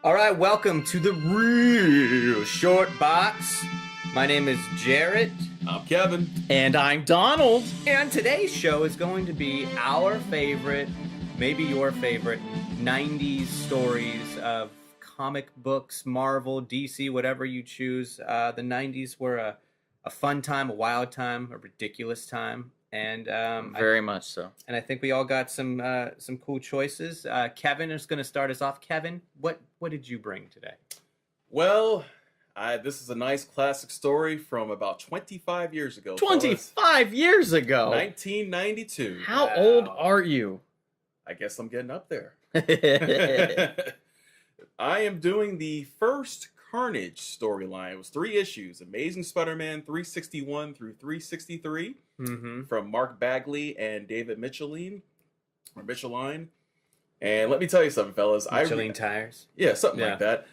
All right, welcome to the Real Short Box. My name is Jarrett. I'm Kevin. And I'm Donald. And today's show is going to be our favorite, maybe your favorite, 90s stories of comic books, Marvel, DC, whatever you choose. The 90s were a fun time, a wild time, a ridiculous time. And Very much so. And I think we all got some cool choices. Kevin is going to start us off. Kevin, what did you bring today? Well, this is a nice classic story from about 25 years ago. 25 years ago? 1992. How Wow. old are you? I guess I'm getting up there. I am doing the first Carnage storyline. It was 3 issues. Amazing Spider-Man 361 through 363 Mm-hmm. from Mark Bagley and David Micheline. And let me tell you something, fellas. Michelin tires. Yeah, something Yeah. like that.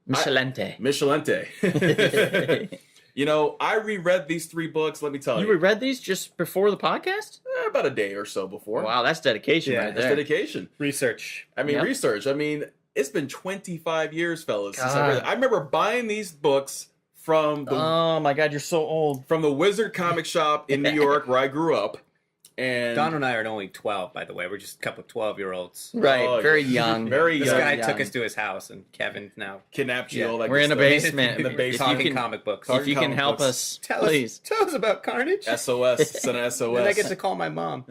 Michelente. Michelente. You know, I reread these 3 books. Let me tell you. You read these just before the podcast? About a day or so before. Wow, that's dedication Yeah, right That's there. dedication. Research. I mean, Yep. research. I mean, it's been 25 years, fellas. Since I God. read it. I remember buying these books from the Oh my God, you're so old. Wizard Comic Shop in New York, where I grew up. And Don and I are only 12, by the way. We're just a couple of 12-year-olds. Right, Oh, very yeah. young. Very This young. guy young. took us to his house, and Kevin's now kidnapped you. Yeah. All that We're good in a stuff. basement. In the If basement. you talking can- comic books. Talk- If you can comic help books. us, Tell please. us about Carnage. SOS. Send an SOS. And I get to call my mom.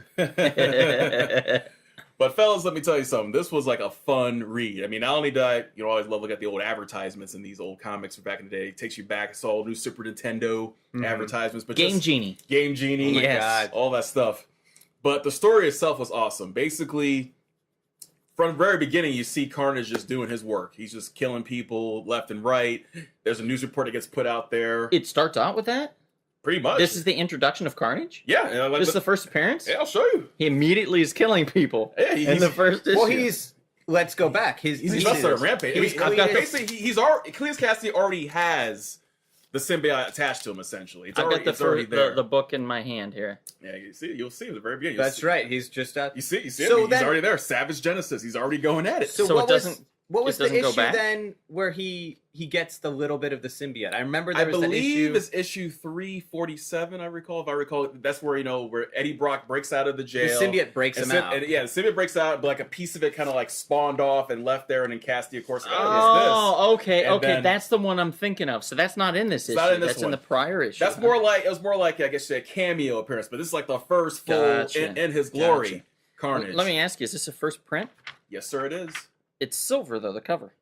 But fellas, let me tell you something. This was like a fun read. I mean, not only did I, always love looking at the old advertisements in these old comics from back in the day. It takes you back. I saw old new Super Nintendo Mhm. advertisements, but Game just Genie. Game Genie, Oh my Yes. God. all that stuff. But the story itself was awesome. Basically, from the very beginning, you see Carnage just doing his work. He's just killing people left and right. There's a news report that gets put out there. It starts out with that? Pretty much. This is the introduction of Carnage? yeah. And I like This is the first appearance? yeah, I'll show you. He immediately is killing people Yeah, in the first issue. Well, let's go back. He's just on a rampage. I mean, I've got basically, he's already Cletus Cassidy already has the symbiote attached to him. Essentially, I've got it's already there. the book in my hand here. Yeah, you'll see at the very beginning. You'll That's see- right. He's just out. You see So him. He's then- already there. Savage Genesis. He's already going at it. So, So what it was doesn't- what was it the doesn't go issue back? then where he gets the little bit of the symbiote? I remember I there was that believe issue. it's issue 347. I recall. If I recall, that's where where Eddie Brock breaks out of the The jail. symbiote breaks And him out. and, yeah, the symbiote breaks out, but like a piece of it kind of like spawned off and left there, and then Cassidy, of course, Oh, okay, And okay. then- That's the one I'm thinking of. So that's not in this issue. not in this that's one. in the prior issue. That's more like it was more like I guess a cameo appearance, but this is like the first full Gotcha. in his glory. Gotcha. Carnage. Let me ask you: is this a first print? Yes, sir. It is. It's silver though. The cover.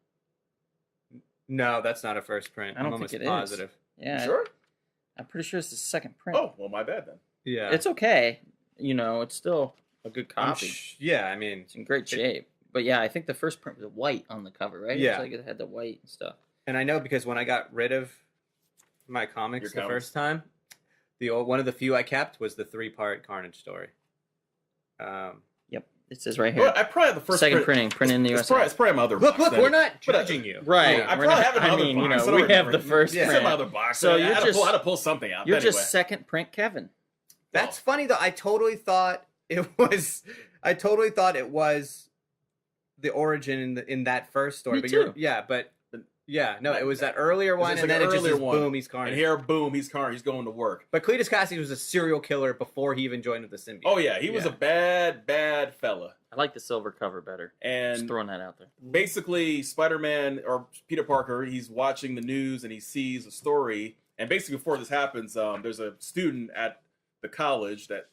No, that's not a first print. I don't I'm think almost it is. positive. Yeah, Sure. I'm pretty sure it's the second print. Oh, well, my bad then. Yeah, It's okay. It's still a good I'm copy. yeah, I mean, It's in great shape. But yeah, I think the first print was white on the cover, right? Yeah. It's like it had the white and stuff. and I know because when I got rid of my comics Your the comics. first time, one of the few I kept was the 3-part Carnage story. Yep, it says right here. Well, I probably have the first Second print. print in the It's USA. probably my other Look, box. then. we're not But, judging you. Right. I we're probably not- have it in I my other mean, box. I don't we have remember. the first Yeah. It's in print. my other box. So I you're had to just- pull, I had to pull something out. You're But anyway. just second print Kevin. That's funny though. I totally thought it was. I totally thought it was the origin in that first story. Me but too. No, it was that earlier one, just and like then an it just earlier is one. boom, he's Carnage. And here, boom, he's Carnage. He's going to work. But Cletus Cassidy was a serial killer before he even joined with the symbiote. Oh yeah, he was a bad fella. I like the silver cover better. Just And throwing that out there. basically, Spider-Man or Peter Parker, he's watching the news and he sees a story. And basically, before this happens, there's a student at the college that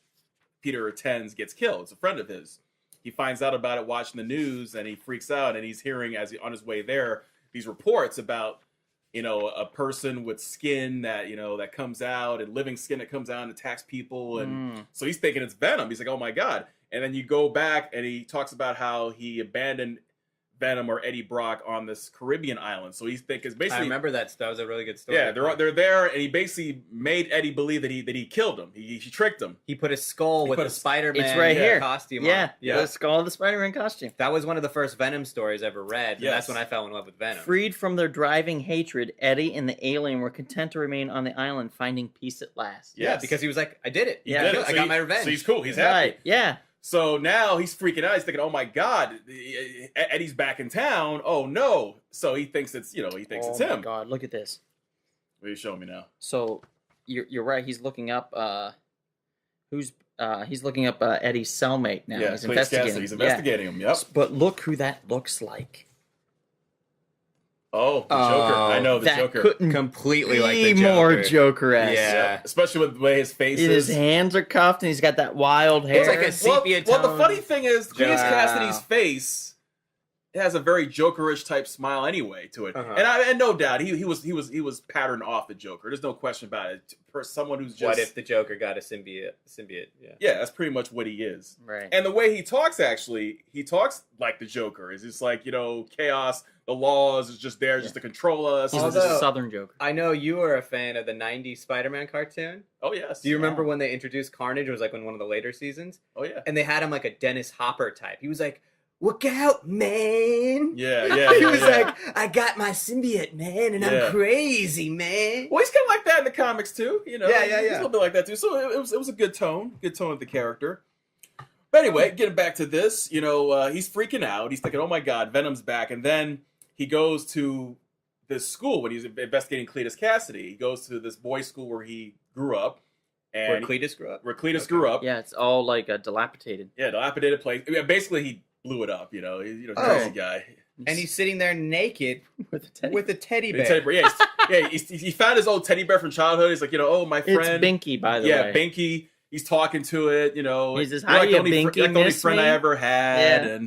Peter attends gets killed. It's a friend of his. He finds out about it watching the news and he freaks out, and he's hearing on his way there these reports about a person with skin that that comes out, and living skin that comes out and attacks people, and so he's thinking it's Venom. He's like, oh my god. And then you go back and he talks about how he abandoned Venom or Eddie Brock on this Caribbean island. So he's thinking I basically remember that. That was a really good story. yeah, they're there, and he basically made Eddie believe that he killed him. He tricked him. He put his skull with put the a- Spider-Man It's right here. costume on. Yeah, Yeah. the skull of the Spider-Man costume. That was one of the first Venom stories I ever read. And Yes. that's when I fell in love with Venom. Freed from their driving hatred, Eddie and the alien were content to remain on the island, finding peace at last. Yeah, Yes. because he was like, I did it. He Yeah, did it. I got my revenge. So he's cool. He's happy. Right, yeah. So now he's freaking out. He's thinking, "Oh my God, Eddie's back in town. Oh no!" So he thinks it's it's Oh my him. God, look at this. What are you showing me now? So you're right. He's looking up he's looking up Eddie's cellmate now. Yeah, He's Cletus investigating. Cassidy. He's investigating him. Yep. But look who that looks like. Oh, the Joker. I know the that Joker. couldn't Completely be like the more Joker. Joker-esque. Yeah. Especially with the way his face And is. his hands are cuffed, and he's got that wild hair. It's like a sepia Well, the tone. funny thing is, Cletus Wow. Cassidy's face has a very Jokerish type smile anyway to it, Uh-huh. and no doubt he was patterned off the Joker. There's no question about it. For someone who's just What if the Joker got a symbiote? Yeah. yeah, that's pretty much what he is. Right. And the way he talks, actually, he talks like the Joker. It's just like chaos. The laws is just there just to control us. He's Although- a Southern Joker. I know you were a fan of the '90s Spider-Man cartoon. Oh yes. Do you remember when they introduced Carnage? It was like in one of the later seasons, Oh yeah. and they had him like a Dennis Hopper type. He was like, "Look out, man!" Yeah, yeah. he yeah, was yeah. like, "I got my symbiote, man, and Yeah. I'm crazy, man." Well, he's kind of like that in the comics too, Yeah, He's yeah, a yeah. little bit like that too. So it was a good tone of the character. But anyway, getting back to this, he's freaking out. He's thinking, "Oh my God, Venom's back!" And then he goes to this school when he's investigating Cletus Cassidy. He goes to this boys' school where he grew up, Where and Cletus grew up. where Cletus Okay. grew up. Yeah, it's all like dilapidated. Yeah, dilapidated place. I mean, basically, he blew it up. Oh. Crazy guy. And he's sitting there naked with a teddy. with a teddy bear. Teddy bear. Yeah, he found his old teddy bear from childhood. He's like, oh, my It's friend. Binky, by the Yeah, way. Binky. He's talking to it. He says, "You're like the "Hiya, only Binky, you're like the only miss friend I me?" ever had." Yeah.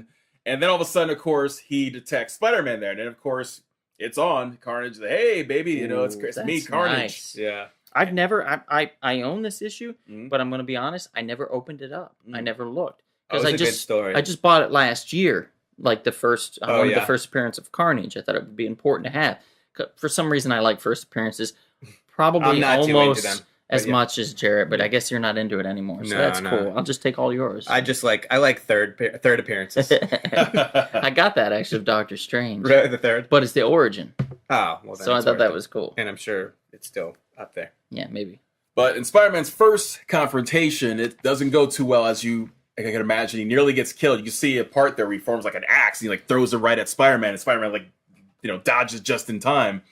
And then all of a sudden, of course, he detects Spider-Man there. And then, of course, it's on. Carnage. Hey, baby, it's Ooh, it's me, that's Carnage. nice. Yeah. I've never. I own this issue, Mhm. but I'm going to be honest. I never opened it up. I Mm. never looked That was because a good story. I just bought it last year, like the first Oh, one of yeah. the first appearance of Carnage. I thought it would be important to have. For some reason, I like first appearances, probably I'm not too into almost them, as yeah. much as Jarrett. But I guess you're not into it anymore, so No, that's no. cool. I'll just take all yours. I like third appearances. I got that actually of Doctor Strange, Really, the third. but it's the origin, Oh, well. Then so I it's thought worth that it. was cool. and I'm sure it's still up there. Yeah, maybe. But in Spider-Man's first confrontation, it doesn't go too well, as I can imagine. He nearly gets killed. You can see a part there where he forms like an axe. And he throws it right at Spider-Man, and Spider-Man dodges just in time. And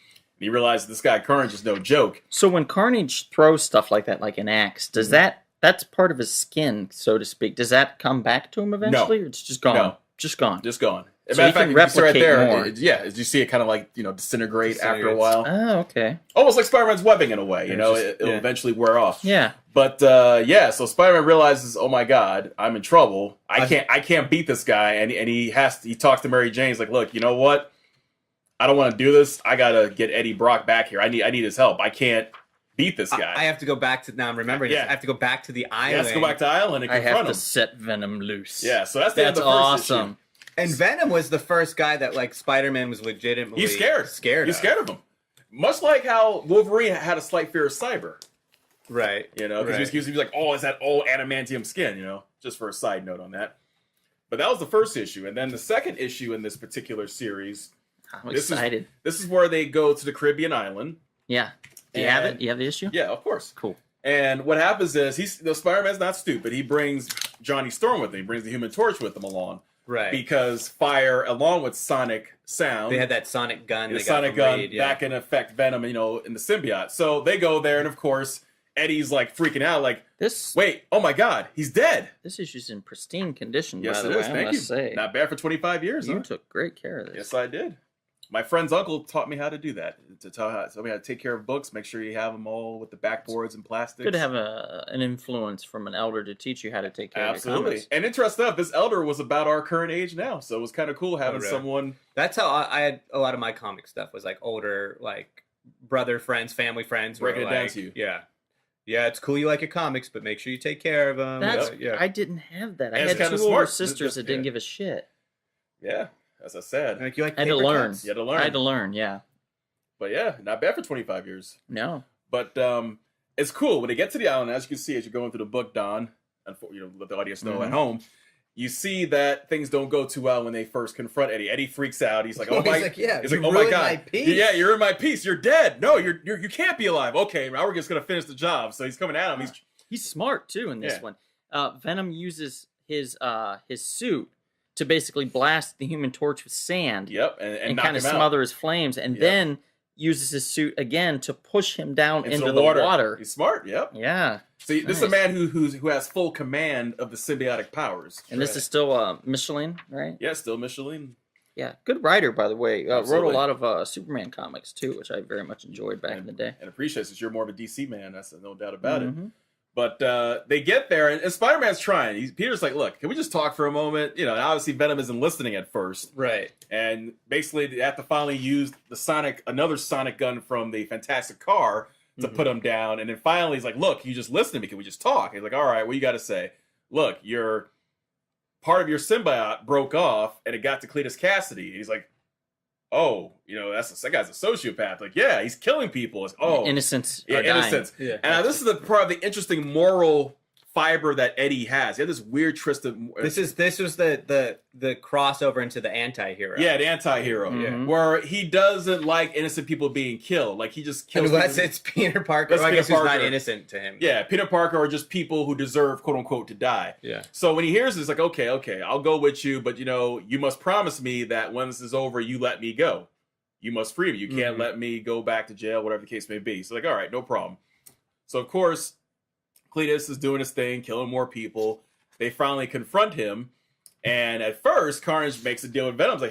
he realizes this guy Carnage is no joke. So when Carnage throws stuff like that, like an axe, does that's part of his skin, so to speak? Does that come back to him eventually, or it's just gone? No. Just gone. Just gone. As So a he matter can of fact, if you see right replicate there, more. as you see it kind of disintegrate after a Disintegrates. while. Oh, okay. Almost like Spider-Man's webbing in a way, It's just- it'll yeah. eventually wear off. Yeah. But so Spider-Man realizes, oh my God, I'm in trouble. I can't beat this guy, and he talks to Mary Jane. He's like, look, you know what? I don't want to do this. I gotta get Eddie Brock back here. I need his help. I can't beat this guy. I have to go back to now. I'm remembering this. Yeah. I have to go back to the He island. has to go back to Island and I confront have to him. set Venom loose. Yeah, so that's the end That's of the first awesome. issue. And Venom was the first guy that Spider-Man was legitimately He's scared. Scared. He's of. scared of him. Much like how Wolverine had a slight fear of Cyber. Right. Because Right. he was like, oh, it's that old adamantium skin, just for a side note on that. But that was the first issue. And then the second issue in this particular series, I'm This is- excited. this is where they go to the Caribbean island. Yeah. Do you have And- it? You have the issue? Yeah, of course. Cool. And what happens is, Spider-Man's not stupid. He brings Johnny Storm with him. He brings the Human Torch with him along. Right. Because fire, along with sonic sound, They had that sonic gun. the they got sonic from gun Raid, yeah. back in effect Venom, in the symbiote. So they go there, and of course, Eddie's freaking out, This wait, oh my God, he's dead. this issu's in pristine condition. Yes, by it the is. way, I Thank you. must say. Not bad for 25 years. You Huh? took great care of this. Yes, I did. My friend's uncle taught me how to do that. Taught me how to take care of books, make sure you have them all with the backboards and plastics. Good to have an influence from an elder to teach you how to take care of your Absolutely. comics. And interesting enough, this elder was about our current age now, so it was kind of cool having really? someone. That's how I had a lot of my comic stuff was older brother friends, family friends, who Breaking were it down to you. Yeah. Yeah, it's cool you like your comics, but make sure you take care of them. That's yeah. I didn't have that. I And it's had kinda two older smart. sisters that didn't Yeah. give a shit. Yeah, as I said. Like you like I had to paper learn. cuts? You had to learn. I had to learn. Yeah. But yeah, not bad for 25 years. No. But it's cool when they get to the island. As you can see, as you're going through the book, Don, and let the audience know at Mhm. home, you see that things don't go too well when they first confront Eddie. Eddie freaks out. He's like, "Oh He's my!" like, yeah, he's you like, "Oh my ruined God, my piece." yeah, you're in my piece. You're dead. No, you can't be alive. Okay, now we're just gonna finish the job." So he's coming at him. He's smart too in this Yeah. one. Venom uses his suit to basically blast the Human Torch with sand Yep, and knock kind of him out smother his flames, and Yep. then uses his suit again to push him down into the water. water. He's smart. Yep. Yeah. See, this is a Nice. man who has full command of the symbiotic powers. And this is still Michelin, right? Yeah, still Michelin. Yeah. Good writer, by the way. Wrote a Absolutely. lot of Superman comics, too, which I very much enjoyed back in the day. And appreciates that you're more of a DC man. That's no doubt about it. Mhm. But they get there, and Spider-Man's trying. Peter's like, look, can we just talk for a moment? You know, and obviously Venom isn't listening at first. Right. And basically they have to finally use another sonic gun from the Fantastic Car to put him down. And then finally he's like, look, you just listen to me. Can we just talk? He's like, all right, what you got to say? Look, part of your symbiote broke off and it got to Cletus Cassidy. And he's like, oh, you know, that guy's a sociopath. Like, yeah, he's killing people. It's, Innocents yeah, are dying. innocence. Yeah. And now this is the part of the interesting moral fiber that Eddie has. He had this weird twisted. This was the crossover into the anti-hero. Yeah, the anti-hero. Mhm. Where he doesn't like innocent people being killed. Like, he just kills Unless people. it's Peter Parker. Unless Well, I Peter guess he's not Parker. innocent to him. Yeah, Peter Parker are just people who deserve, quote unquote, to die. Yeah. So when he hears this, like, okay, I'll go with you, but you know, you must promise me that when this is over, you let me go. You must free me. You can't let me go back to jail, whatever the case may be. So like, all right, no problem. So of course, Cletus is doing his thing, killing more people. They finally confront him, and at first, Carnage makes a deal with Venom. He's like,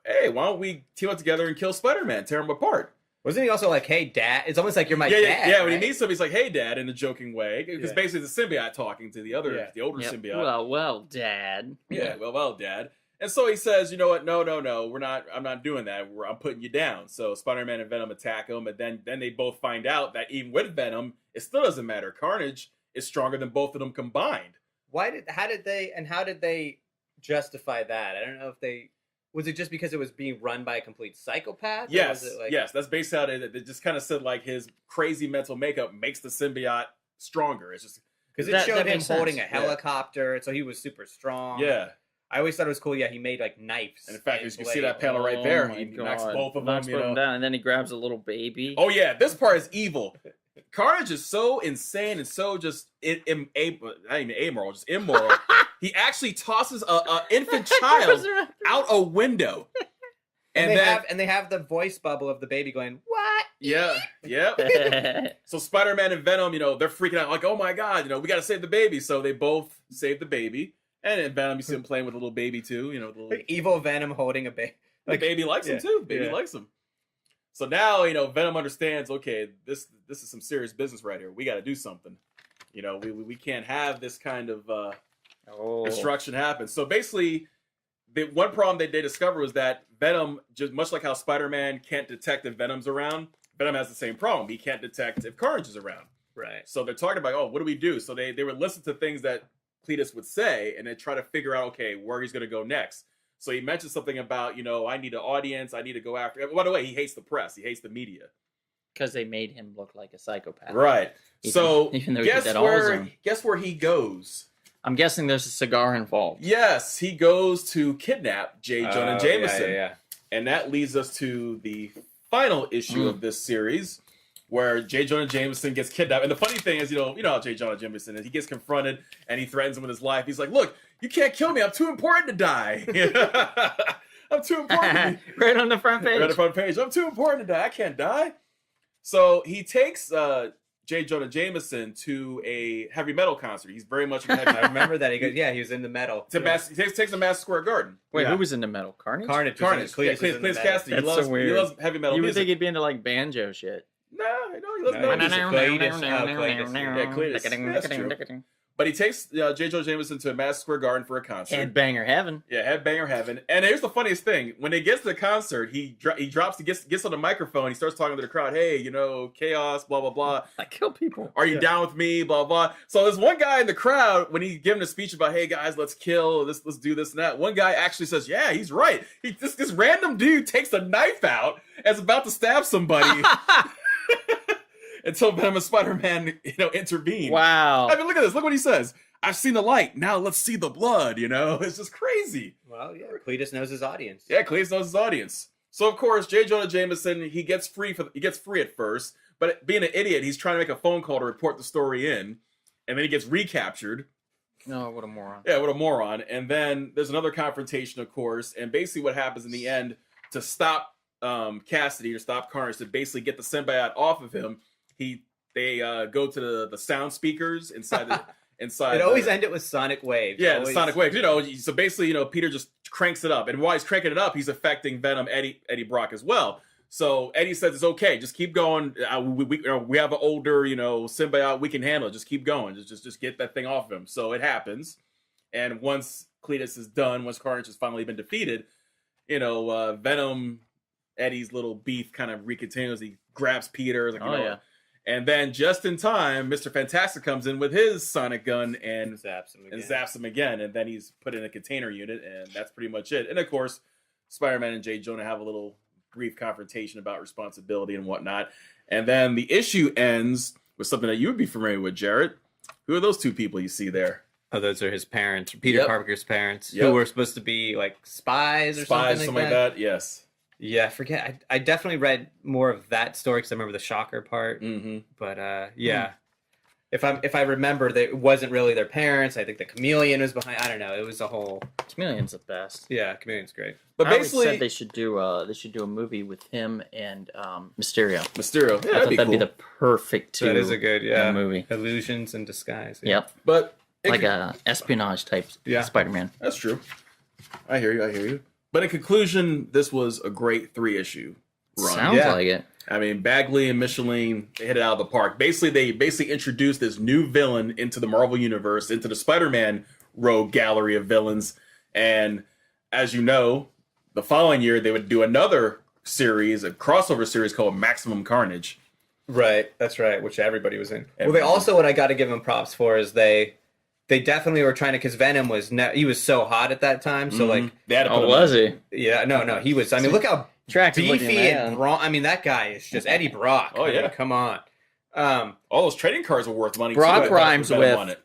hey, why don't we team up together and kill Spider-Man, tear him apart? Wasn't he also like, hey, Dad? It's almost like you're my Yeah, dad. yeah. When he right? meets him, he's like, hey, Dad, in a joking way. Because Yeah. basically the symbiote talking to the older Yep. symbiote. Well, Dad. Yeah, well, Dad. And so he says, you know what? No, I'm not doing that. I'm putting you down. So Spider-Man and Venom attack him, and then they both find out that even with Venom, it still doesn't matter. Carnage is stronger than both of them combined. How did they justify that? I don't know if was it just because it was being run by a complete psychopath? Or Yes, was it like, yes, that's basically how they just kind of said like his crazy mental makeup makes the symbiote stronger. It's just because it That showed him makes holding sense. a helicopter, so he was super strong. yeah. I always thought it was cool. Yeah, he made like knives. And in fact, and you can see that panel right Oh there. my He God. knocks both of Knocks them. both of them down, and then he grabs a little baby. Oh yeah, this part is evil. Carnage is so insane and so just not even amoral, just immoral. He actually tosses a infant child out a window, And, and they have the voice bubble of the baby going, "What?" yeah. So Spider-Man and Venom, they're freaking out like, oh my god, we got to save the baby. So they both save the baby, and in Venom you see him playing with a little baby too. The little Evil Venom holding a baby. the baby likes him too. Baby likes him. So now, Venom understands, okay, this is some serious business right here. We got to do something. We can't have this kind of destruction happen. So basically, the one problem they discovered was that Venom, just much like how Spider-Man can't detect if Venom's around, Venom has the same problem. He can't detect if Carnage is around. Right. So they're talking about, oh, what do we do? So they would listen to things that Cletus would say, and then try to figure out, okay, where he's going to go next. So he mentioned something about, I need an audience. I need to go after. By the way, he hates the press. He hates the media. Because they made him look like a psychopath. Right. Even though he did that all his own. guess where he goes? I'm guessing there's a cigar involved. Yes, he goes to kidnap J. Jonah Jameson. Yeah. And that leads us to the final issue of this series, where J. Jonah Jameson gets kidnapped. And the funny thing is, you know how J. Jonah Jameson is. He gets confronted and he threatens him with his life. He's like, look, you can't kill me. I'm too important to die. I'm too important. Right on the front page. Right on the front page. I'm too important to die. I can't die. So he takes J. Jonah Jameson to a heavy metal concert. He's very much in heavy I metal. remember that. He goes, yeah, he was in the metal. He takes the Madison Square Garden. Wait, Yeah. who was in the metal? Carnage? Carnage. Cletus Cletus Cassidy. That's He loves, so weird. He loves heavy metal You would music. think he'd be into like banjo shit. No, he loves No, metal he's music. Cletus. Yeah, Cletus. That's true. But he takes J. Jonah Jameson to Madison Square Garden for a concert. Headbanger heaven. Yeah, Headbanger Heaven. And here's the funniest thing. When he gets to the concert, he gets on the microphone. He starts talking to the crowd. Hey, chaos, blah, blah, blah. I kill people. Are you down with me? Blah, blah. So there's one guy in the crowd, when he's giving a speech about, hey, guys, let's kill, let's do this and that. One guy actually says, yeah, he's right. This random dude takes a knife out and is about to stab somebody until Venom and Spider-Man, intervene. Wow. I mean, look at this. Look what he says. I've seen the light. Now let's see the blood. It's just crazy. Well, yeah, Cletus knows his audience. Yeah, Cletus knows his audience. So of course, J. Jonah Jameson, he gets free at first, but being an idiot, he's trying to make a phone call to report the story in, and then he gets recaptured. No, what a moron. Yeah, what a moron. And then there's another confrontation, of course. And basically what happens in the end to stop Cassidy, to stop Carnage, to basically get the symbiote off of him, they go to the sound speakers inside the inside. It always ended with sonic waves. Yeah, Always. the sonic waves. You know, so basically, you know, Peter just cranks it up, and while he's cranking it up, he's affecting Venom, Eddie Brock as well. So Eddie says it's okay, just keep going. We have an older, you know, symbiote, we can handle it. Just keep going. Just get that thing off of him. So it happens, and once Cletus is done, once Carnage has finally been defeated, you know, Venom, Eddie's little beef kind of recontinues. He grabs Peter, like, you know, yeah. and then just in time, Mr. Fantastic comes in with his sonic gun and zaps him again. And then he's put in a container unit, and that's pretty much it. And of course, Spider-Man and J. Jonah have a little brief confrontation about responsibility and whatnot. And then the issue ends with something that you would be familiar with, Jarrett. Who are those two people you see there? Oh, those are his parents, Peter Yep. Parker's parents, Yep. who were supposed to be like spies or something like that. Yes. Yeah, I forget. I definitely read more of that story because I remember the Shocker part. Mm-hmm. But yeah, if I remember, that it wasn't really their parents. I think the Chameleon was behind. I don't know. It was a whole. Chameleon's the best. Yeah, Chameleon's great. But I always basically, said they should do a movie with him and Mysterio. Mysterio. Yeah, I thought that'd cool. be the perfect That is a good movie. Illusions in disguise. Yeah. Yep, But like a espionage type Yeah. Spider-Man. That's true. I hear you. But in conclusion, this was a great 3-issue run. Sounds Yeah. like it. I mean, Bagley and Micheline, they hit it out of the park. They introduced this new villain into the Marvel Universe, into the Spider-Man rogue gallery of villains. And as you know, the following year, they would do another series, a crossover series called Maximum Carnage. Right, that's right, which everybody was in. Well, they Everybody. also, what I got to give them props for is they definitely were trying to, because Venom was he was so hot at that time. So like, They had to put Oh, him was in. he? yeah, no, he was. I mean, look how Attractive looking beefy man. and brawn. I mean, that guy is just Eddie Brock. Oh, I mean, yeah. come on. All those trading cards were worth money. Brock too, but rhymes Venom with- on it.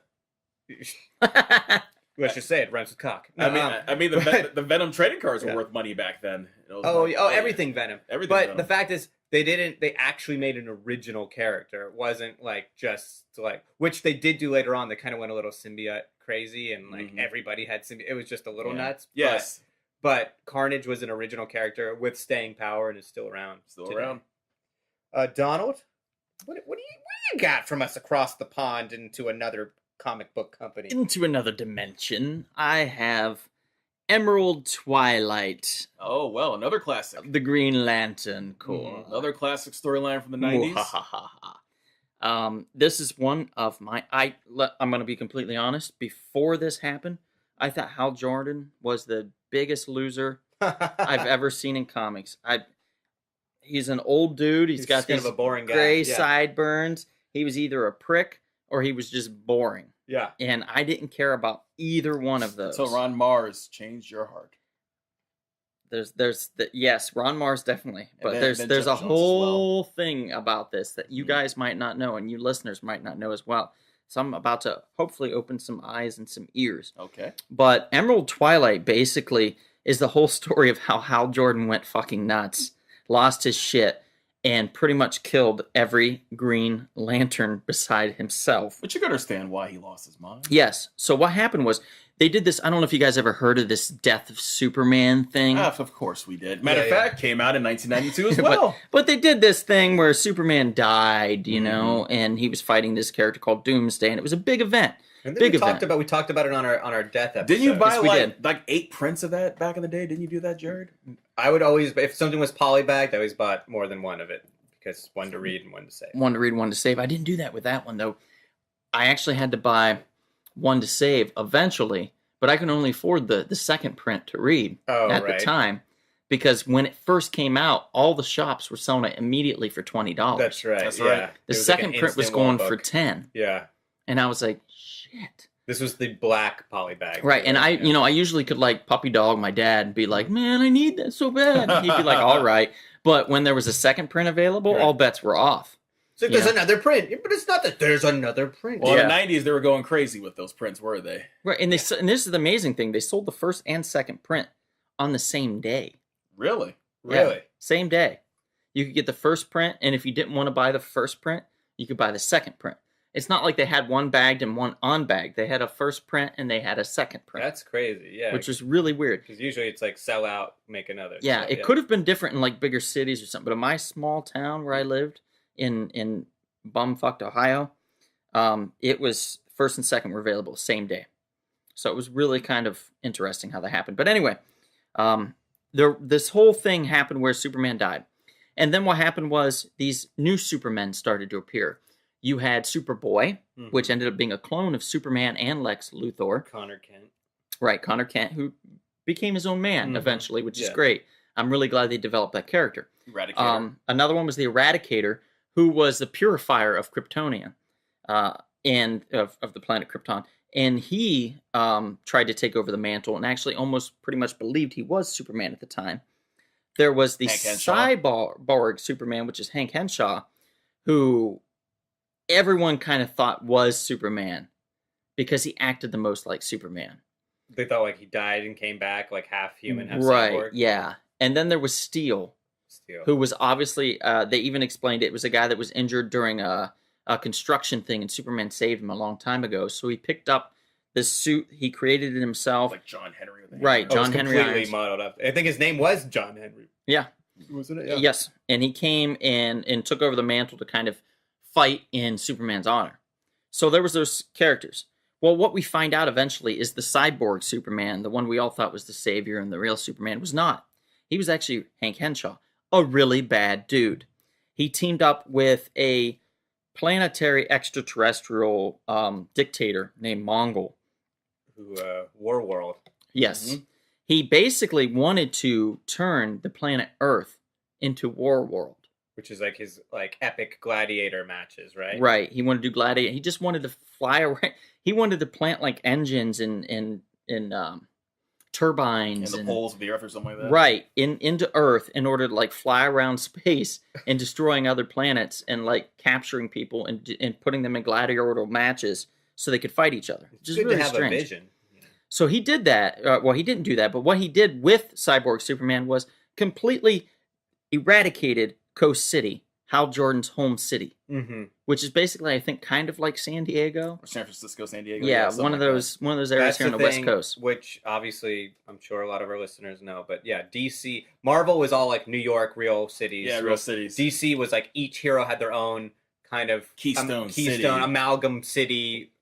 Let's just say it rhymes with cock. I mean, but- the Venom trading cards were Yeah. worth money back then. It was Oh, like- everything Venom. Everything But Venom. the fact is, they actually made an original character. It wasn't like just like, which they did do later on. They kind of went a little symbiote crazy, and like Mhm. everybody had symbiote. It was just a little Yeah. nuts. Yes, But Carnage was an original character with staying power and is still around. still today. around. Donald, what do you got from us across the pond into another comic book company? Into another dimension, I have Emerald Twilight, Oh well, another classic. the Green Lantern Corps. Another classic storyline from the 90s. This is one of my. I'm going to be completely honest. Before this happened, I thought Hal Jordan was the biggest loser I've ever seen in comics. He's an old dude. He's got kind these of a boring guy. gray Yeah. sideburns. He was either a prick or he was just boring, Yeah. and I didn't care about either one of those. Until Ron Mars changed your heart. Yes, Ron Mars definitely, but then- there's then a Jeff Jones as whole thing about this that you Mhm. guys might not know and you listeners might not know as well. So I'm about to hopefully open some eyes and some ears. Okay. But Emerald Twilight basically is the whole story of how Hal Jordan went fucking nuts, lost his shit, and pretty much killed every Green Lantern beside himself. But you can understand why he lost his mind. Yes. So what happened was they did this. I don't know if you guys ever heard of this Death of Superman thing. Of course we did. Matter of Yeah, fact, came out in 1992 as But- well. But they did this thing where Superman died, you Mm-hmm. know, and he was fighting this character called Doomsday, and it was a big event. And then Big we event. talked about it on our death episode. Didn't you buy Yes, we like 8 prints of that back in the day? Didn't you do that, Jared? I would always, if something was polybagged, I always bought more than one of it because one to read and one to say. One to read, one to save. I didn't do that with that one, though. I actually had to buy one to save eventually, but I can only afford the second print to read Oh, at right. the time because when it first came out, all the shops were selling it immediately for $20. That's right. That's yeah. right. It The was like second an print was instant wall going for book. 10, Yeah. and I was like, shit. This was the black polybag. Right, and I, you know, I usually could like puppy dog my dad and be like, "Man, I need that so bad." And he'd be like, "All right," but when there was a second print available, Right. all bets were off. So there's Yeah. another print, but it's not that there's another print. Well, Yeah. in the 90s, they were going crazy with those prints, were they? Right, and and this is the amazing thing: they sold the first and second print on the same day. Really? Really? Yeah, same day. You could get the first print, and if you didn't want to buy the first print, you could buy the second print. It's not like they had one bagged and one unbagged. They had a first print and they had a second print, That's crazy. Yeah. which was really weird. because usually it's like sell out, make another. Yeah, So, it could have been different in like bigger cities or something. But in my small town where I lived in bumfucked Ohio, it was first and second were available same day. So it was really kind of interesting how that happened. But anyway, this whole thing happened where Superman died. And then what happened was these new Supermen started to appear. You had Superboy, Mhm. which ended up being a clone of Superman and Lex Luthor. Connor Kent. Right, Connor Kent, who became his own man Mhm. eventually, which is Yeah. great. I'm really glad they developed that character. Eradicator. Another one was the Eradicator, who was the purifier of Kryptonian, and of the planet Krypton. And he tried to take over the mantle and actually almost pretty much believed he was Superman at the time. There was the Hank Henshaw. cyborg Superman, which is Hank Henshaw, who everyone kind of thought was Superman because he acted the most like Superman. They thought like he died and came back like half human, half Right, cyborg. yeah. And then there was Steel, Still. who was obviously, they even explained it was a guy that was injured during a construction thing, and Superman saved him a long time ago. So he picked up this suit, he created it himself. Like John Henry. I think. Right, Oh, John it's Henry completely Irons. modeled up. I think his name was John Henry. Yeah, Wasn't it? Yeah. yes. And he came and took over the mantle to kind of fight in Superman's honor. So there was those characters. Well, what we find out eventually is the cyborg Superman, the one we all thought was the savior and the real Superman, was not. He was actually Hank Henshaw, a really bad dude. He teamed up with a planetary extraterrestrial dictator named Mongol. Who War World. Yes. Mhm. He basically wanted to turn the planet Earth into War World. Which is like his like epic gladiator matches, right? Right. He wanted to do gladiator. He just wanted to fly around. He wanted to plant like engines and turbines And the poles of the earth or something like that. right into Earth in order to like fly around space and destroying other planets and like capturing people and putting them in gladiatorial matches so they could fight each other. Which It's is good really to have strange. a vision. So he did that. Well, he didn't do that, but what he did with Cyborg Superman was completely eradicated Coast City, Hal Jordan's home city, Mm-hmm. which is basically, I think, kind of like San Diego. Or San Francisco, San Diego. Yeah, something one of like those areas here on the West Coast. Which obviously I'm sure a lot of our listeners know, but yeah, DC, Marvel was all like New York, real that. cities. Yeah, real cities. DC was like each hero had their own kind of Keystone City. amalgam city.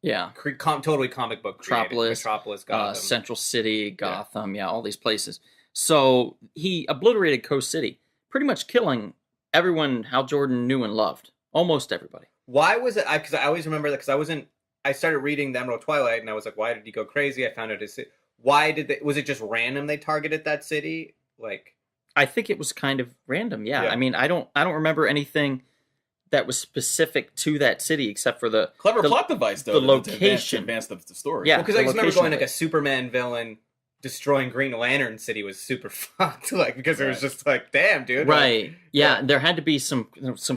Yeah, Totally comic book created. Metropolis, Gotham. Central City, Gotham, yeah, all these places. So he obliterated Coast City, pretty much killing everyone Hal Jordan knew and loved. Almost everybody. Why was it? Because I always remember that because I started reading the Emerald Twilight and I was like, why did he go crazy? I found out why did they? Was it just random? They targeted that city, like. I think it was kind of random. Yeah. Yeah. I mean, I don't remember anything that was specific to that city except for the Clever the- plot device, though. the to location. advance the story. Yeah. Because the I just remember location going of like it. a Superman villain destroying Green Lantern City was super fucked, like because it was Right. just like, damn, dude. right. Yeah, Yeah. there had to be some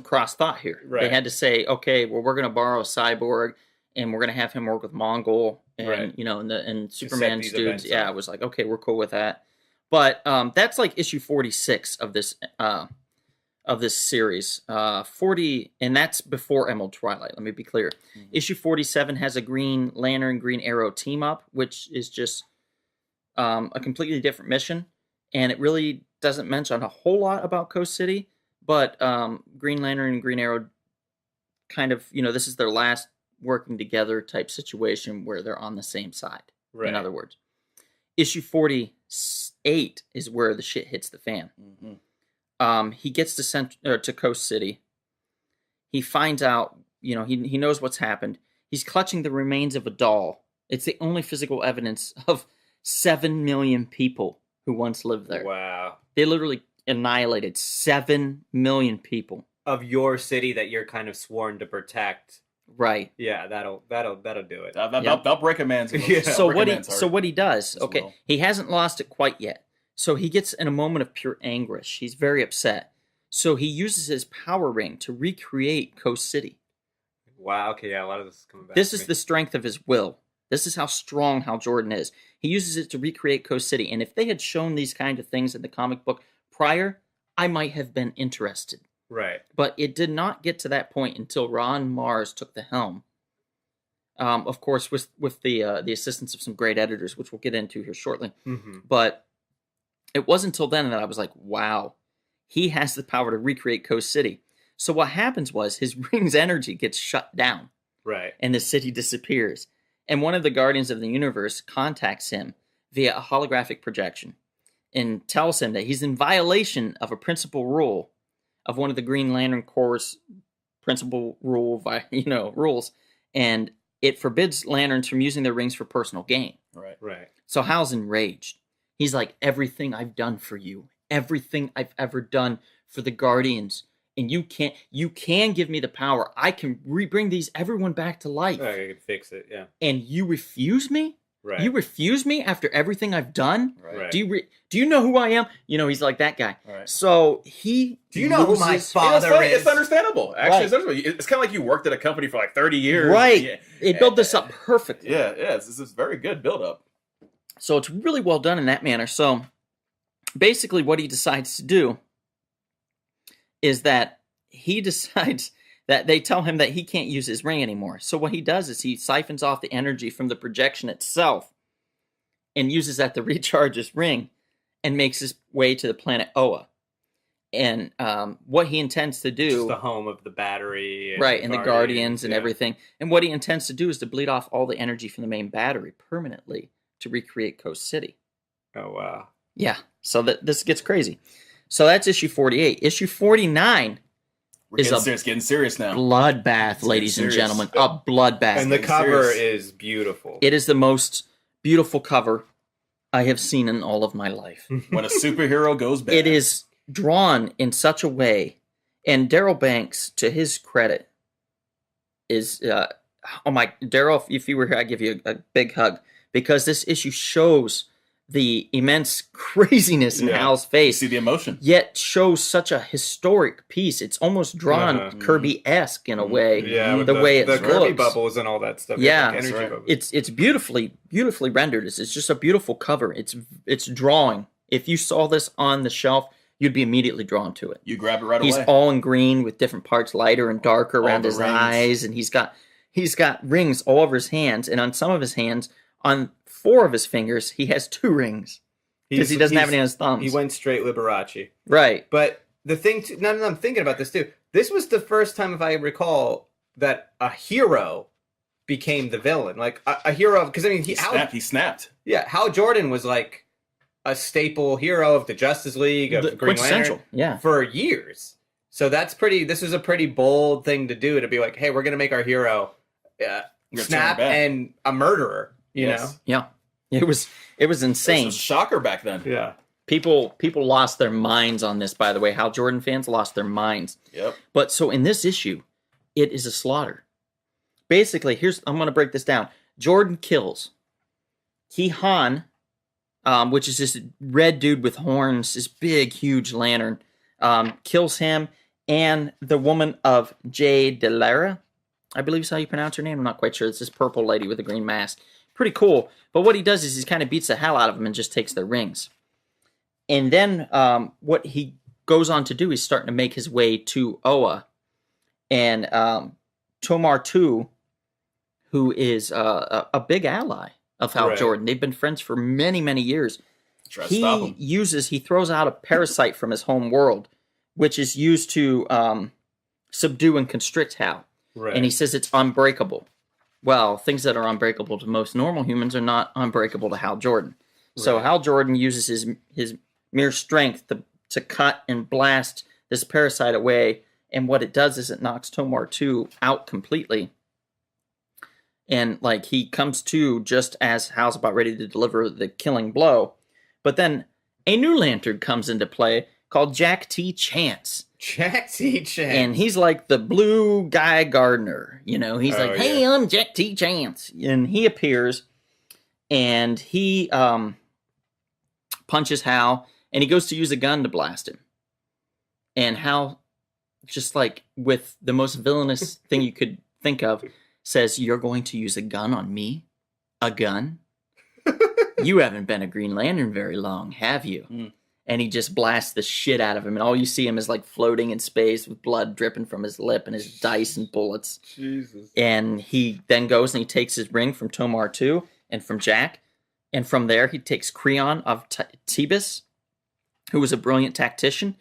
cross thought here. They Right. had to say, okay, well, we're going to borrow Cyborg and we're going to have him work with Mongol and Right. and set Superman's these dudes. events Yeah, up. I was like, okay, we're cool with that. But that's like issue 46 of this series. 40, and that's before Emerald Twilight. Let me be clear. Mhm. Issue 47 has a Green Lantern, Green Arrow team up, which is just a completely different mission, and it really doesn't mention a whole lot about Coast City. But Green Lantern and Green Arrow kind of, this is their last working together type situation where they're on the same side. Right. In other words, issue 48 is where the shit hits the fan. Mhm. He gets to Coast City. He finds out, he knows what's happened. He's clutching the remains of a doll. It's the only physical evidence of 7 million people who once lived there. Wow. They literally annihilated 7 million people. Of your city that you're kind of sworn to protect. Right. Yeah, that'll do it. That'll break a man's. Yeah. So break a man's heart what he does, as okay, well. he hasn't lost it quite yet. So he gets in a moment of pure anguish. He's very upset. So he uses his power ring to recreate Coast City. Wow. Okay. Yeah. A lot of this is coming back. This to is me. the strength of his will. This is how strong Hal Jordan is. He uses it to recreate Coast City. And if they had shown these kind of things in the comic book prior, I might have been interested. Right. But it did not get to that point until Ron Mars took the helm. Of course, with the assistance of some great editors, which we'll get into here shortly. Mm-hmm. But it wasn't until then that I was like, wow, he has the power to recreate Coast City. So what happens was his ring's energy gets shut down, Right. and the city disappears. And one of the Guardians of the Universe contacts him via a holographic projection and tells him that he's in violation of a principal rule of one of the Green Lantern Corps' principal rules, and it forbids lanterns from using their rings for personal gain. Right. Right. So Hal's enraged. He's like, everything I've done for you, everything I've ever done for the Guardians, and you can give me the power. I can bring everyone back to life. I can fix it. Yeah. And you refuse me? Right. You refuse me after everything I've done? Right. Do you know who I am? He's like that guy. Right. So he Do you know who my loses- father funny. is? It's understandable. Actually, Right. it's understandable. It's kind of like you worked at a company for like 30 years. Right. Yeah. They built this up perfectly. Yeah. This is very good build up. So it's really well done in that manner. So basically what he decides to do is that he decides that they tell him that he can't use his ring anymore. So what he does is he siphons off the energy from the projection itself and uses that to recharge his ring and makes his way to the planet Oa. And what he intends to do... Just the home of the battery. And the Guardians and yeah. everything. And what he intends to do is to bleed off all the energy from the main battery permanently to recreate Coast City. Oh, wow. Yeah, so this gets crazy. So that's issue 48. Issue 49 We're is getting serious now. bloodbath, ladies and serious. gentlemen. A bloodbath. And the getting cover serious. is beautiful. It is the most beautiful cover I have seen in all of my life. When a superhero goes bad. It is drawn in such a way, and Daryl Banks, to his credit, is Daryl, if you were here, I'd give you a big hug, because this issue shows the immense craziness in Yeah. Hal's You face, see the emotion. yet shows such a historic piece. It's almost drawn Uh-huh. Kirby-esque in a way. Yeah, with the way the it Kirby looks. bubbles and all that stuff. Yeah, like energy that's right. bubbles. It's beautifully rendered. It's just a beautiful cover. It's drawing. If you saw this on the shelf, you'd be immediately drawn to it. You grab it right He's away. all in green with different parts lighter and darker All around the his rings. eyes, and he's got rings all over his hands, and on some of his hands, on 4 of his fingers, he has 2 rings because he doesn't have any on his thumbs. He went straight Liberace. Right. But the thing, now that I'm thinking about this too, this was the first time, if I recall, that a hero became the villain. Like a hero, because I mean, He snapped. Hal Jordan was like a staple hero of the Justice League, of The Green quintessential. Lantern, Yeah. for years. So this was a pretty bold thing to do, to be like, hey, we're going to make our hero You're gonna snap turn back. and a murderer, you know? Yeah. It was insane. It was a shocker back then. Yeah. People lost their minds on this, by the way. Hal Jordan fans lost their minds. Yep. But so in this issue, it is a slaughter. Basically, I'm going to break this down. Jordan kills Han, which is this red dude with horns, this big, huge lantern, kills him, and the woman of Jay Delara, I believe is how you pronounce her name. I'm not quite sure. It's this purple lady with a green mask. Pretty cool. But what he does is he kind of beats the hell out of them and just takes their rings. And then what he goes on to do, he's starting to make his way to Oa. And Tomar 2, who is a big ally of Hal Right. Jordan. They've been friends for many, many years. Try to stop him. He throws out a parasite from his home world, which is used to subdue and constrict Hal. Right. And he says it's unbreakable. Well, things that are unbreakable to most normal humans are not unbreakable to Hal Jordan. So Right. Hal Jordan uses his mere strength to cut and blast this parasite away. And what it does is it knocks Tomar 2 out completely. And like he comes to just as Hal's about ready to deliver the killing blow. But then a new lantern comes into play called Jack T. Chance. Jack T. Chan. And he's like the blue guy gardener. He's Oh, like, hey, I'm Jack T. Chance. And he appears and he punches Hal and he goes to use a gun to blast him. And Hal, just like with the most villainous thing you could think of, says, you're going to use a gun on me? A gun? You haven't been a Green Lantern very long, have you? Mm. and he just blasts the shit out of him, and all you see him is like floating in space with blood dripping from his lip and his dice and bullets. Jesus. And he then goes and he takes his ring from Tomar 2 and from Jack, and from there he takes Creon of Tebus, who was a brilliant tactician,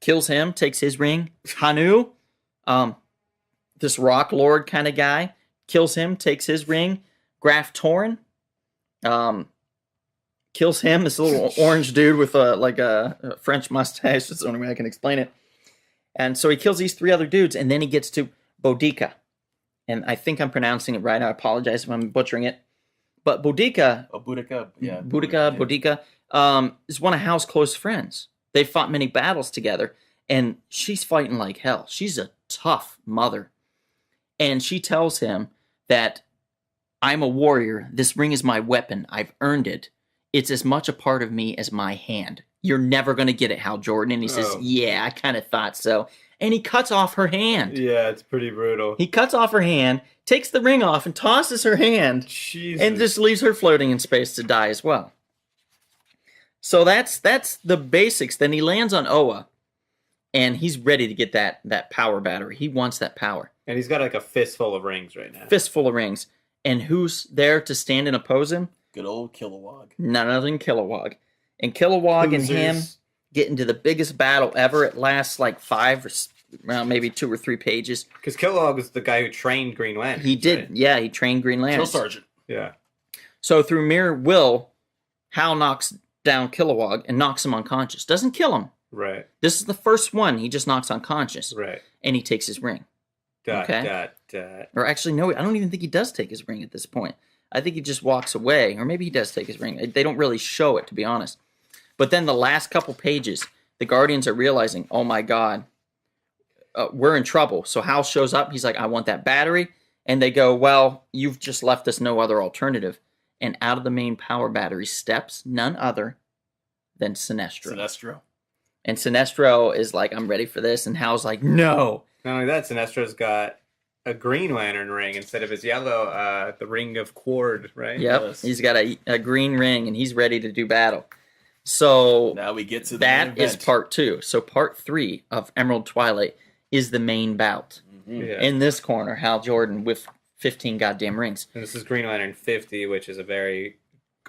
kills him, takes his ring. Hanu, this rock lord kind of guy, kills him, takes his ring. Graf Torin, kills him, this little orange dude with a French mustache. That's the only way I can explain it. And so he kills these 3 other dudes, and then he gets to Boudica. And I think I'm pronouncing it right. I apologize if I'm butchering it. But Boudica, Boudica, yeah. Boudica, is one of Hal's close friends. They fought many battles together, and she's fighting like hell. She's a tough mother. And she tells him that I'm a warrior. This ring is my weapon. I've earned it. It's as much a part of me as my hand. You're never going to get it, Hal Jordan. And he says, yeah, I kind of thought so. And he cuts off her hand. Yeah, it's pretty brutal. He cuts off her hand, takes the ring off, and tosses her hand. Jesus. And just leaves her floating in space to die as well. So that's the basics. Then he lands on Oa, and he's ready to get that power battery. He wants that power. And he's got like a fistful of rings right now. Fistful of rings. And who's there to stand and oppose him? Good old Kilowog. None other than Kilowog. And Kilowog and him get into the biggest battle ever. It lasts like 5 or well, maybe 2 or 3 pages. Because Kilowog is the guy who trained Green Lantern. He did, right? yeah, he trained Green Lantern. Drill Sergeant. Yeah. So through mere will, Hal knocks down Kilowog and knocks him unconscious. Doesn't kill him. Right. This is the first one he just knocks unconscious. Right. And he takes his ring. Okay. Or actually, no, I don't even think he does take his ring at this point. I think he just walks away. Or maybe he does take his ring. They don't really show it, to be honest. But then the last couple pages, the Guardians are realizing, oh my God, we're in trouble. So Hal shows up. He's like, I want that battery. And they go, well, you've just left us no other alternative. And out of the main power battery steps none other than Sinestro. Sinestro. And Sinestro is like, I'm ready for this. And Hal's like, no. Not only that, Sinestro's got a Green Lantern ring instead of his yellow, the ring of Cord, right? Yep. Yes. He's got a green ring and he's ready to do battle. So Now we get to the that main is event. part 2. So part 3 of Emerald Twilight is the main bout. Mhm. Yeah. In this corner, Hal Jordan with 15 goddamn rings. And this is Green Lantern 50, which is a very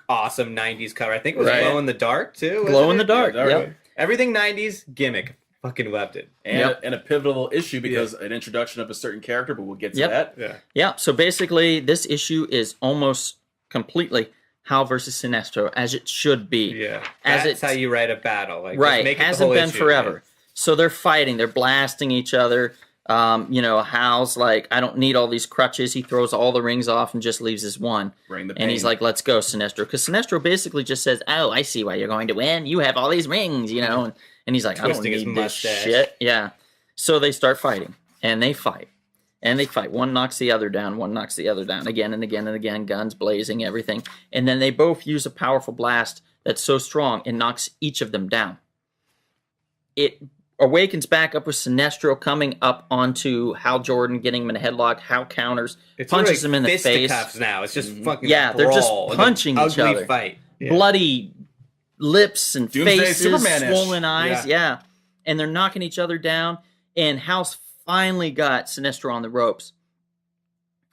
awesome 90s cover. I think it was Right. Glow in the Dark, too. Glow wasn't in the it? dark. Yeah, Yep. Everything 90s, gimmick. Fucking loved it. And a pivotal issue because an introduction of a certain character, but we'll get to Yep. that. Yeah. Yeah, so basically, this issue is almost completely Hal versus Sinestro, as it should be. Yeah. As That's it's- how you write a battle. Like, just Right, make it the hasn't whole been issue, forever. right? So they're fighting, they're blasting each other. Hal's like, I don't need all these crutches. He throws all the rings off and just leaves his one. Bring the And he's pain. like, let's go, Sinestro. Because Sinestro basically just says, oh, I see why you're going to win. You have all these rings, And he's like, I don't Twisting his need this mustache. shit. Yeah. So they start fighting. And they fight. And they fight. One knocks the other down. One knocks the other down. Again and again and again. Guns blazing, everything. And then they both use a powerful blast that's so strong it knocks each of them down. It awakens back up with Sinestro coming up onto Hal Jordan, getting him in a headlock. Hal counters, It's punches really him in the face. fisticuffs now. It's just fucking Yeah, they're just brawl, like an punching each ugly other. fight. Yeah. Bloody lips and Doomsday faces, Superman-ish. swollen eyes. Yeah. And they're knocking each other down. And Hal's finally got Sinestro on the ropes.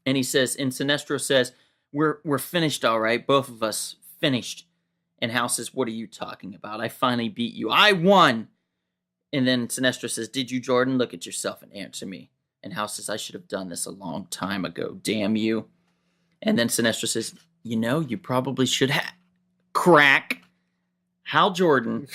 And Sinestro says, we're finished, all right. Both of us finished. And Hal says, what are you talking about? I finally beat you. I won. And then Sinestro says, did you, Jordan? Look at yourself and answer me. And Hal says, I should have done this a long time ago. Damn you. And then Sinestro says, you probably should have. Crack. Hal Jordan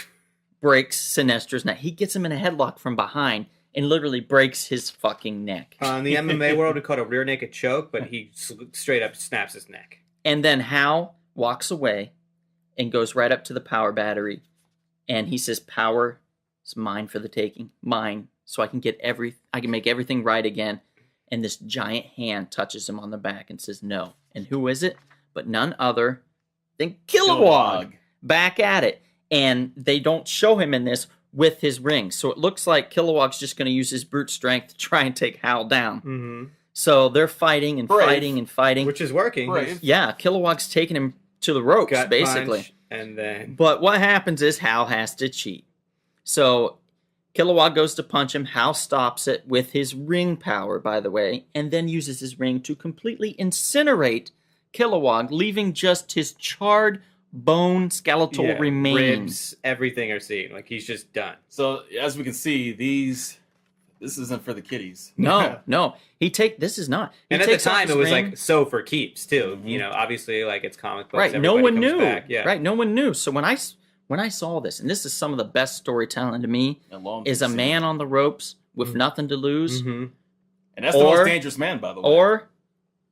breaks Sinestro's neck. He gets him in a headlock from behind and literally breaks his fucking neck. In the MMA world, we call it a rear naked choke, but he straight up snaps his neck. And then Hal walks away and goes right up to the power battery. And he says, power is mine for the taking. Mine. So I can make everything right again. And this giant hand touches him on the back and says, no. And who is it? But none other than Kilowog. Back at it. And they don't show him in this with his ring. So it looks like Kilowog's just going to use his brute strength to try and take Hal down. Mm-hmm. So they're fighting and Brave. fighting and fighting. Which is working. Brave. Yeah, Kilowog's taking him to the ropes, Gut basically. punch. And then But what happens is Hal has to cheat. So Kilowog goes to punch him. Hal stops it with his ring power, by the way, and then uses his ring to completely incinerate Kilowog, leaving just his charred bone skeletal remains. ribs, everything are seen. Like he's just done. So as we can see, this isn't for the kiddies. No. This is not. He And at the takes off time, his it was ring. like so for keeps too. Mhm. You know, obviously, like it's comic books. Right, no everybody one comes knew. back. Yeah, Right, no one knew. So when I saw this, and this is some of the best storytelling to me, is a man on the ropes with nothing to lose, Mm-hmm. And that's the or- most dangerous man, by the way. or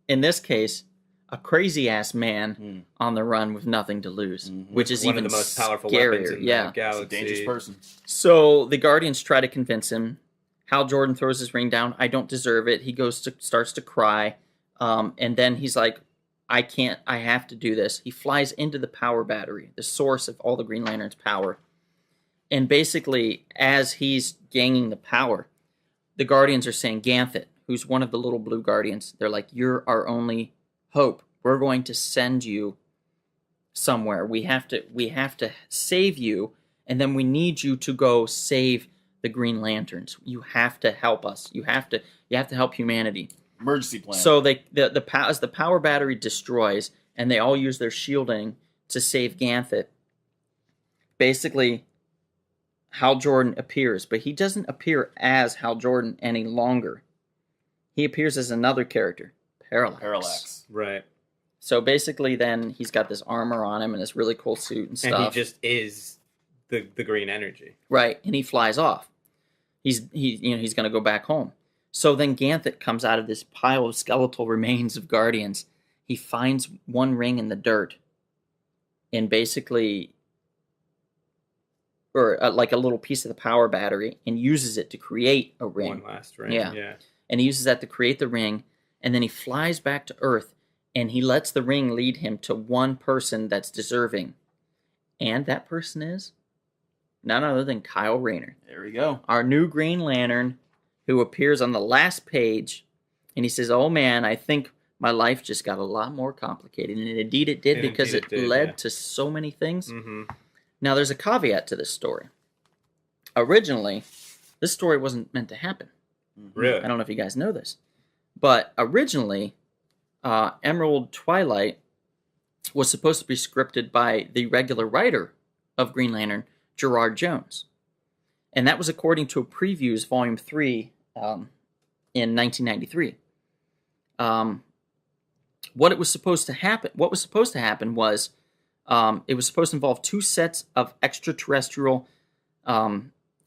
in this case, a crazy ass man Mm. on the run with nothing to lose, Mhm. which is One even of the most powerful scarier. weapons in Yeah. the He's galaxy. a dangerous person. So the Guardians try to convince him. Hal Jordan throws his ring down. I don't deserve it. He starts to cry, and then he's like, "I can't. I have to do this." He flies into the power battery, the source of all the Green Lantern's power, and basically, as he's gaining the power, the Guardians are saying, "Ganthet, who's one of the little blue Guardians, they're like, you're our only hope. We're going to send you somewhere. We have to save you, and then we need you to go save the Green Lanterns. You have to help us. You have to help humanity." Emergency plan. So as the power battery destroys, and they all use their shielding to save Ganthet. Basically, Hal Jordan appears, but he doesn't appear as Hal Jordan any longer. He appears as another character, Parallax. Right. So basically, then he's got this armor on him and this really cool suit and stuff. And he just is the green energy. Right, and he flies off. He's going to go back home. So then Ganthet comes out of this pile of skeletal remains of Guardians. He finds one ring in the dirt, and basically, or like a little piece of the power battery, and uses it to create a ring. One last ring. Yeah. Yeah. And he uses that to create the ring, and then he flies back to Earth, and he lets the ring lead him to one person that's deserving, and that person is none other than Kyle Rayner, There we go. our new Green Lantern, who appears on the last page, and he says, "Oh man, I think my life just got a lot more complicated," and indeed it did, And because indeed it it did, led yeah. to so many things. Mm-hmm. Now, there's a caveat to this story. Originally, this story wasn't meant to happen. Really? I don't know if you guys know this, but originally, Emerald Twilight was supposed to be scripted by the regular writer of Green Lantern, Gerard Jones. And that was according to a Previews Volume 3 in 1993. What was supposed to happen was it was supposed to involve two sets of extraterrestrial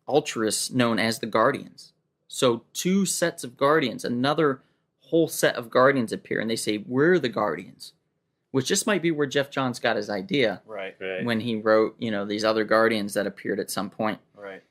Ultras known as the Guardians. So two sets of Guardians, another whole set of Guardians appear, and they say, "We're the Guardians," which just might be where Jeff Johns got his idea Right. Right. when he wrote, these other Guardians that appeared at some point. Right.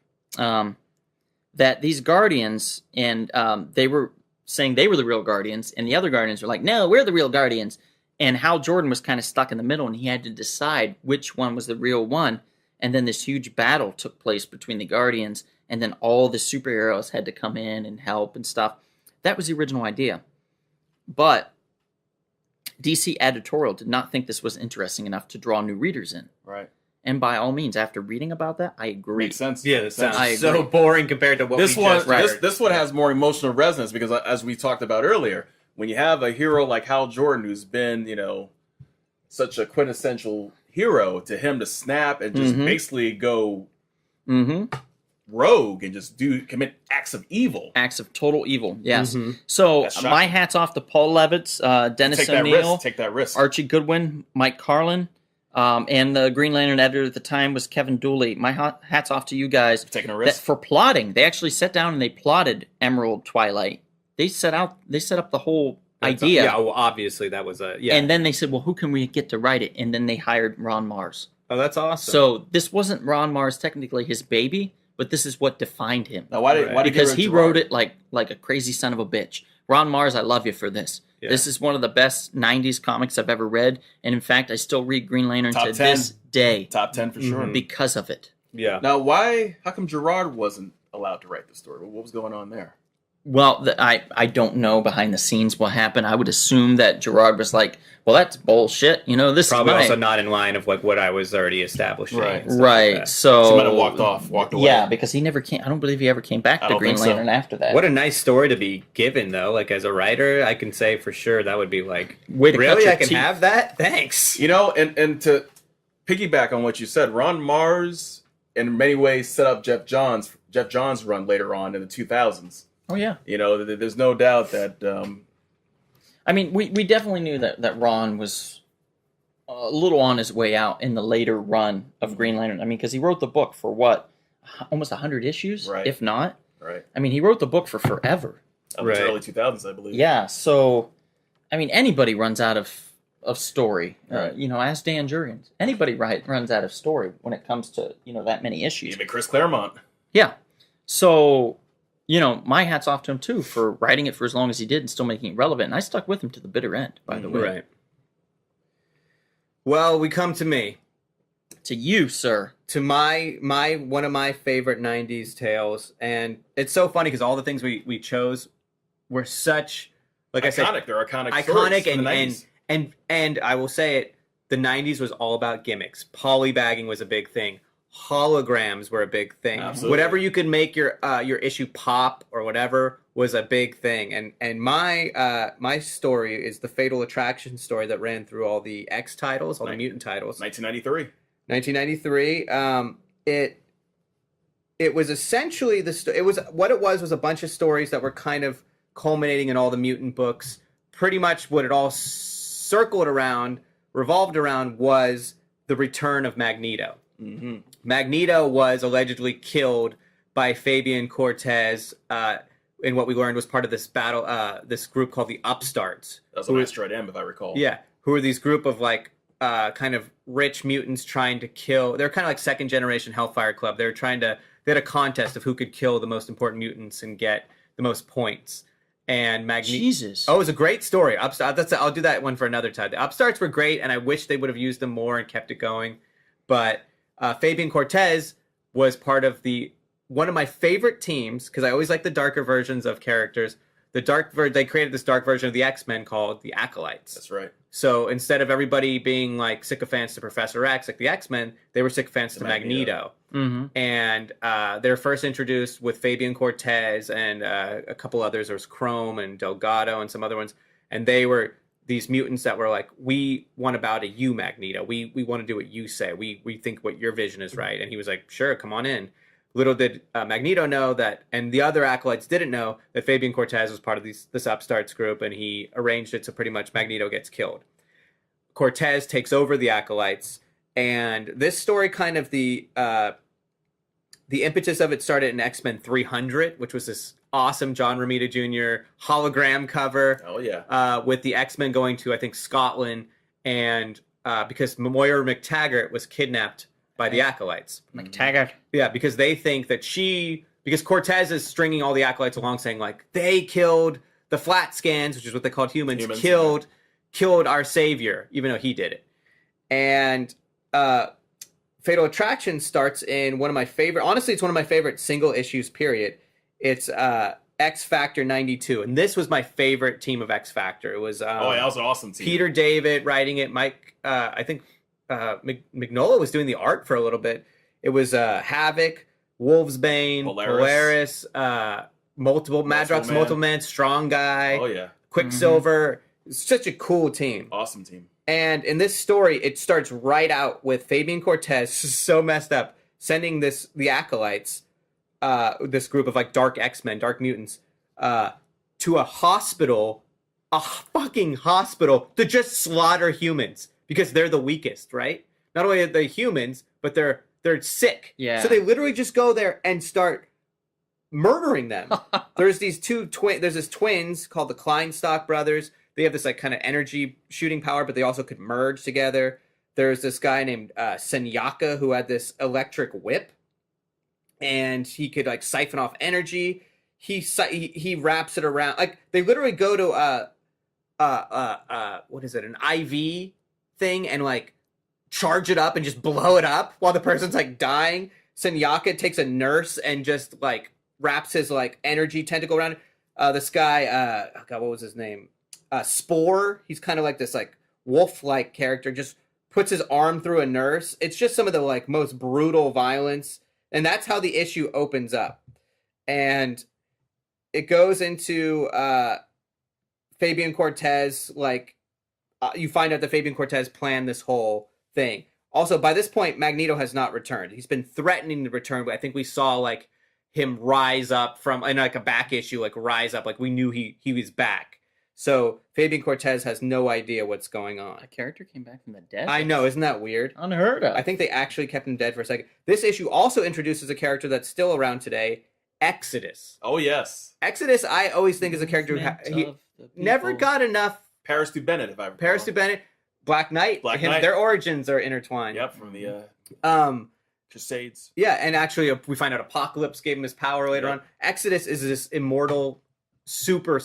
That these Guardians, and they were saying they were the real Guardians, and the other Guardians were like, "No, we're the real Guardians." And Hal Jordan was kind of stuck in the middle, and he had to decide which one was the real one. And then this huge battle took place between the Guardians, and then all the superheroes had to come in and help and stuff. That was the original idea. But DC editorial did not think this was interesting enough to draw new readers in. Right. And by all means, after reading about that, I agree. Makes sense. Yeah, that Makes sense. sounds I so agree. boring compared to what This we one, just heard. this one has more emotional resonance because, as we talked about earlier, when you have a hero like Hal Jordan, who's been, such a quintessential hero, to him to snap and just Mhm. basically go Mm-hmm. rogue and just commit acts of evil. Acts of total evil. Yes. Mhm. So That's shocking. my hat's off to Paul Levitz, Dennis Take that O'Neill, risk. Take that risk. Archie Goodwin, Mike Carlin, and the Green Lantern editor at the time was Kevin Dooley. My hat's off to you guys Taking a that, risk. for plotting. They actually sat down and they plotted Emerald Twilight. They set up the whole idea. Yeah, well, obviously that was yeah. And then they said, "Well, who can we get to write it?" And then they hired Ron Mars. Oh, that's awesome. So this wasn't Ron Mars technically his baby, but this is what defined him. Now, why did Right. why did Because you he wrote it like a crazy son of a bitch. Ron Mars, I love you for this. Yeah. This is one of the best 90s comics I've ever read. And in fact, I still read Green Lantern Top to 10. this day top 10 for sure. Mhm. because of it. yeah. Now, how come Gerard wasn't allowed to write the story? What was going on there? Well, I don't know behind the scenes what happened. I would assume that Gerard was like, "Well, that's bullshit." This Probably is my... also not in line of like what I was already establishing. Right. and stuff like right. that. So She might have walked away. Yeah, because he never came. I don't believe he ever came back I to don't Green think so. Lantern after that. What a nice story to be given, though. Like as a writer, I can say for sure that would be like, Way to cut really, your I can teeth. have that. Thanks. And to piggyback on what you said, Ron Mars in many ways set up Jeff Johns' run later on in the 2000s. Oh yeah. There's no doubt that I mean, we definitely knew that Ron was a little on his way out in the later run of Green Lantern. I mean, because he wrote the book for what, almost 100 issues, Right. if not. right I mean, he wrote the book for forever. up Right. to early 2000s, I believe. Yeah. So, I mean, anybody runs out of story. Right. Ask Dan Jurgens. Anybody runs out of story when it comes to that many issues. Even Chris Claremont. Yeah. So, my hat's off to him too for writing it for as long as he did and still making it relevant. And I stuck with him to the bitter end, by the way. Right. Well, we come to me. To you, sir. To my one of my favorite 90s tales, and it's so funny because all the things we chose were such, like iconic. I said, They're iconic stories from the 90s. and I will say it, the 90s was all about gimmicks. Polybagging was a big thing. Holograms were a big thing. Absolutely. Whatever you could make your issue pop or whatever was a big thing. And my story is the Fatal Attraction story that ran through all the X titles, all the mutant titles. 1993. 1993. It was essentially it was a bunch of stories that were kind of culminating in all the mutant books. Pretty much what it all revolved around was the return of Magneto. Mm-hmm. Magneto was allegedly killed by Fabian Cortez in what we learned was part of this battle, this group called the Upstarts. That was on Asteroid M, if I recall. Yeah, who are these group of like kind of rich mutants trying to kill. They're kind of like second generation Hellfire Club. They had a contest of who could kill the most important mutants and get the most points. And Jesus. Oh, it was a great story. I'll do that one for another time. The Upstarts were great, and I wish they would have used them more and kept it going. But Fabian Cortez was part of one of my favorite teams because I always like the darker versions of characters. They created this dark version of the X-Men called the Acolytes. That's right. So instead of everybody being like sycophants to Professor X, like the X-Men, they were sycophants to Magneto. Mm-hmm. And they're first introduced with Fabian Cortez and a couple others. There was Chrome and Delgado and some other ones. And they were these mutants that were like, we want to bow to you, Magneto. We want to do what you say. We think what your vision is right. And he was like, sure, come on in. Little did Magneto know that, and the other acolytes didn't know that Fabian Cortez was part of this Upstarts group, and he arranged it so pretty much Magneto gets killed. Cortez takes over the acolytes, and this story kind of the impetus of it started in X-Men 300, which was this awesome John Romita Jr. hologram cover. Oh yeah. With the X-Men going to I think Scotland, and because Moira McTaggart was kidnapped by the acolytes. McTaggart. Yeah, because they think that because Cortez is stringing all the acolytes along saying like they killed the flat scans, which is what they called humans killed our savior, even though he did it. And Fatal Attraction starts in one of my favorite, honestly, it's one of my favorite single issues, period. It's X Factor 92. And this was my favorite team of X Factor. It was that was an awesome team. Peter David writing it, Mike, I think Mignola was doing the art for a little bit. It was Havoc, Wolvesbane, Polaris, Madrox, Multiple Man, Strong Guy, Oh yeah. Quicksilver. It's such a cool team. Awesome team. And in this story, it starts right out with Fabian Cortez, so messed up, sending the acolytes, this group of like dark X-Men, dark mutants, to a fucking hospital to just slaughter humans because they're the weakest, right? Not only are they humans, but they're sick. Yeah. So they literally just go there and start murdering them. There's these there's this twins called the Kleinstock brothers. They have this like kind of energy shooting power, but they also could merge together. There's this guy named Senyaka who had this electric whip, and he could like siphon off energy. He wraps it around, like they literally go to what is it, an IV thing, and like charge it up and just blow it up while the person's like dying. Senyaka takes a nurse and just like wraps his like energy tentacle around it. This guy, oh God, what was his name? Spore. He's kind of like this like wolf-like character. Just puts his arm through a nurse. It's just some of the like most brutal violence, and that's how the issue opens up. And it goes into Fabian Cortez. Like you find out that Fabian Cortez planned this whole thing. Also, by this point, Magneto has not returned. He's been threatening to return, but I think we saw like him rise up from in like a back issue, like rise up, like we knew he was back. So Fabian Cortez has no idea what's going on. A character came back from the dead. I know, isn't that weird? Unheard of. I think they actually kept him dead for a second. This issue also introduces a character that's still around today, Exodus. Oh yes, Exodus, I always think is a character who he never got enough. Paris to Bennett, if I recall. Paris to Bennett, Black Knight, Knight. Their origins are intertwined. Yep, from the Crusades. Yeah, and actually, we find out Apocalypse gave him his power later Yep. on. Exodus is this immortal, super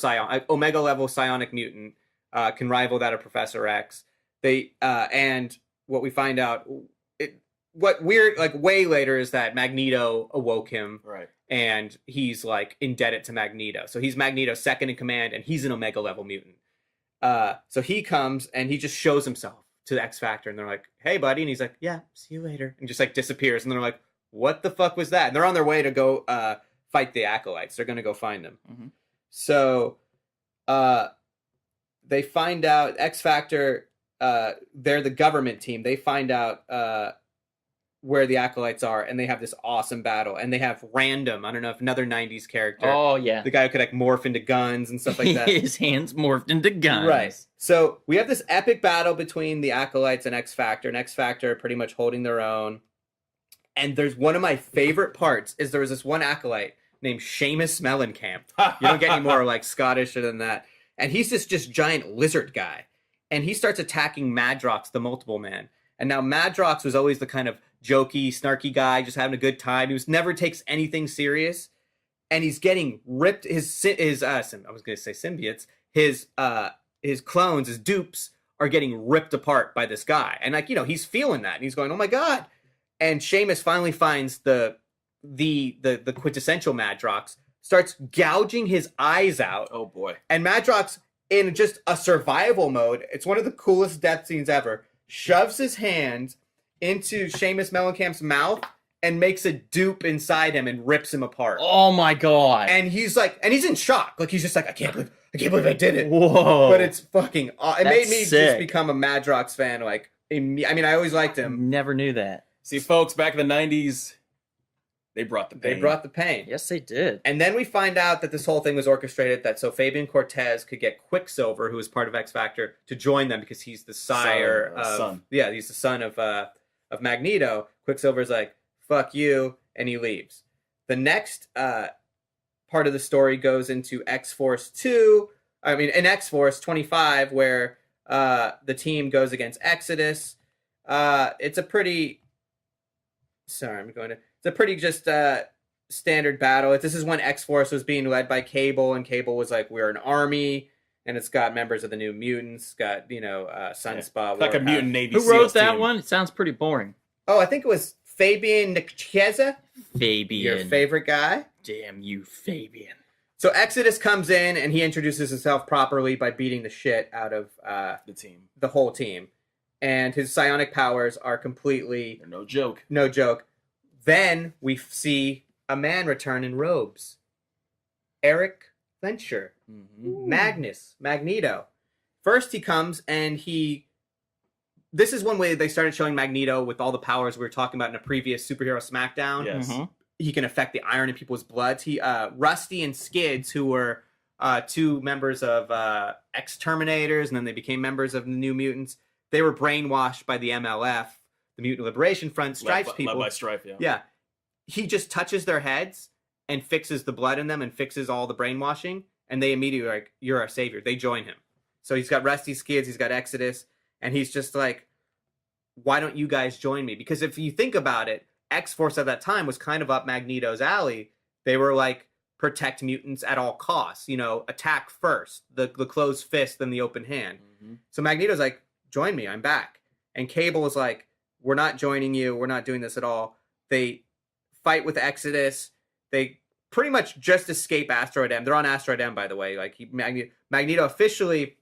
Omega level psionic mutant, can rival that of Professor X. And what we find out, what weird, like way later, is that Magneto awoke him, Right. and he's like indebted to Magneto. So he's Magneto's second in command, and he's an Omega level mutant. So he comes and he just shows himself to the X Factor, and they're like, "Hey, buddy," and he's like, "Yeah, see you later," and just like disappears. And they're like, "What the fuck was that?" And they're on their way to go fight the Acolytes. They're gonna go find them. Mhm. So, they find out X Factor. They're the government team. They find out where the Acolytes are, and they have this awesome battle. And they have Random. I don't know if another '90s character. Oh yeah. The guy who could like morph into guns and stuff like that. His hands morphed into guns. Right. So we have this epic battle between the Acolytes and X Factor, and X Factor pretty much holding their own. And there's one of my favorite parts is there was this one Acolyte named Seamus Mellencamp. You don't get any more like Scottisher than that. And he's this just giant lizard guy. And he starts attacking Madrox, the Multiple Man. And now Madrox was always the kind of jokey, snarky guy, just having a good time. He was never takes anything serious. And he's getting ripped. I was going to say symbiotes. His clones, his dupes, are getting ripped apart by this guy. And like, he's feeling that. And he's going, oh my God. And Seamus finally finds the quintessential Madrox, starts gouging his eyes out. Oh boy. And Madrox, in just a survival mode, it's one of the coolest death scenes ever, shoves his hand into Seamus Mellencamp's mouth and makes a dupe inside him and rips him apart. Oh my god. And he's in shock. Like, he's just like, I can't believe I did it. Whoa. But it's fucking, it That's made me sick. just become a Madrox fan. Like, I mean, I always liked him. Never knew that. See, folks, back in the '90s, they brought the pain. They brought the pain. Yes, they did. And then we find out that this whole thing was orchestrated that so Fabian Cortez could get Quicksilver, who was part of X Factor, to join them because he's the sire of yeah, he's the son of Magneto. Quicksilver's like, fuck you, and he leaves. The next part of the story goes into X-Force 2. I mean, in X-Force 25, where the team goes against Exodus. It's a pretty just standard battle. This is when X-Force was being led by Cable, and Cable was like, we're an army, and it's got members of the New Mutants, got, Sunspot. Like a mutant Navy Who SEALs wrote that team. one? It sounds pretty boring. Oh, I think it was Fabian Nicieza, your Fabian. favorite guy. Damn you, Fabian. So Exodus comes in, and he introduces himself properly by beating the shit out of The team. the whole team. And his psionic powers are completely They're no joke. no joke. Then we see a man return in robes. Eric Venture. Mm-hmm. Magneto. First he comes and this is one way they started showing Magneto with all the powers we were talking about in a previous Superhero Smackdown. Yes. Mhm. He can affect the iron in people's bloods. Rusty and Skids, who were two members of X-Terminators, and then they became members of the New Mutants, they were brainwashed by the MLF, the Mutant Liberation Front, Stripes people. Led by Stripe, yeah. Yeah. He just touches their heads and fixes the blood in them and fixes all the brainwashing, and they immediately are like, you're our savior. They join him. So he's got Rusty, Skids, he's got Exodus, and he's just like, why don't you guys join me? Because if you think about it, X-Force at that time was kind of up Magneto's alley. They were like, protect mutants at all costs, attack first, the closed fist, then the open hand. Mm-hmm. So Magneto's like, join me, I'm back. And Cable is like, we're not joining you, we're not doing this at all. They fight with Exodus. They pretty much just escape Asteroid M. They're on Asteroid M, by the way. Like Magneto officially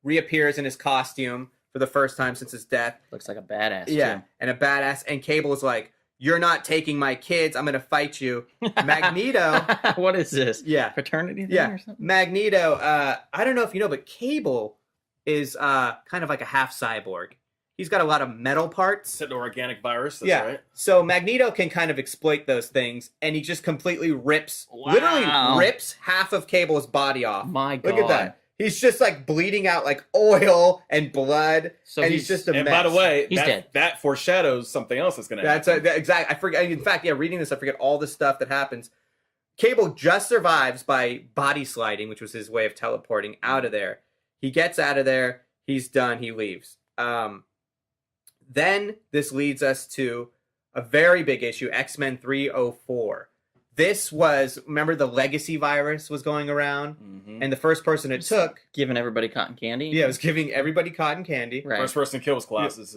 reappears in his costume for the first time since his death. Looks like a badass. Yeah, Too. and a badass. And Cable is like, "You're not taking my kids. I'm gonna fight you." Magneto. What is this? Yeah, Fraternity thing yeah. or something? Magneto. I don't know if you know, but Cable is kind of like a half cyborg. He's got a lot of metal parts. It's an organic virus. That's Yeah. right. So Magneto can kind of exploit those things, and he just completely rips, Wow. literally rips half of Cable's body off. My God. Look at that. He's just like bleeding out like oil and blood, So and he's just a And mess. by the way, He's dead. that foreshadows something else that's going to happen. Exactly. I forget. In fact, yeah, reading this, I forget all the stuff that happens. Cable just survives by body sliding, which was his way of teleporting out of there. He gets out of there. He's done. He leaves. Then this leads us to a very big issue, X-Men 304. This was, remember the legacy virus was going around? Mhm. And the first person it took, Giving everybody cotton candy. yeah, it was giving everybody cotton candy. Right. First person to kill was Colossus'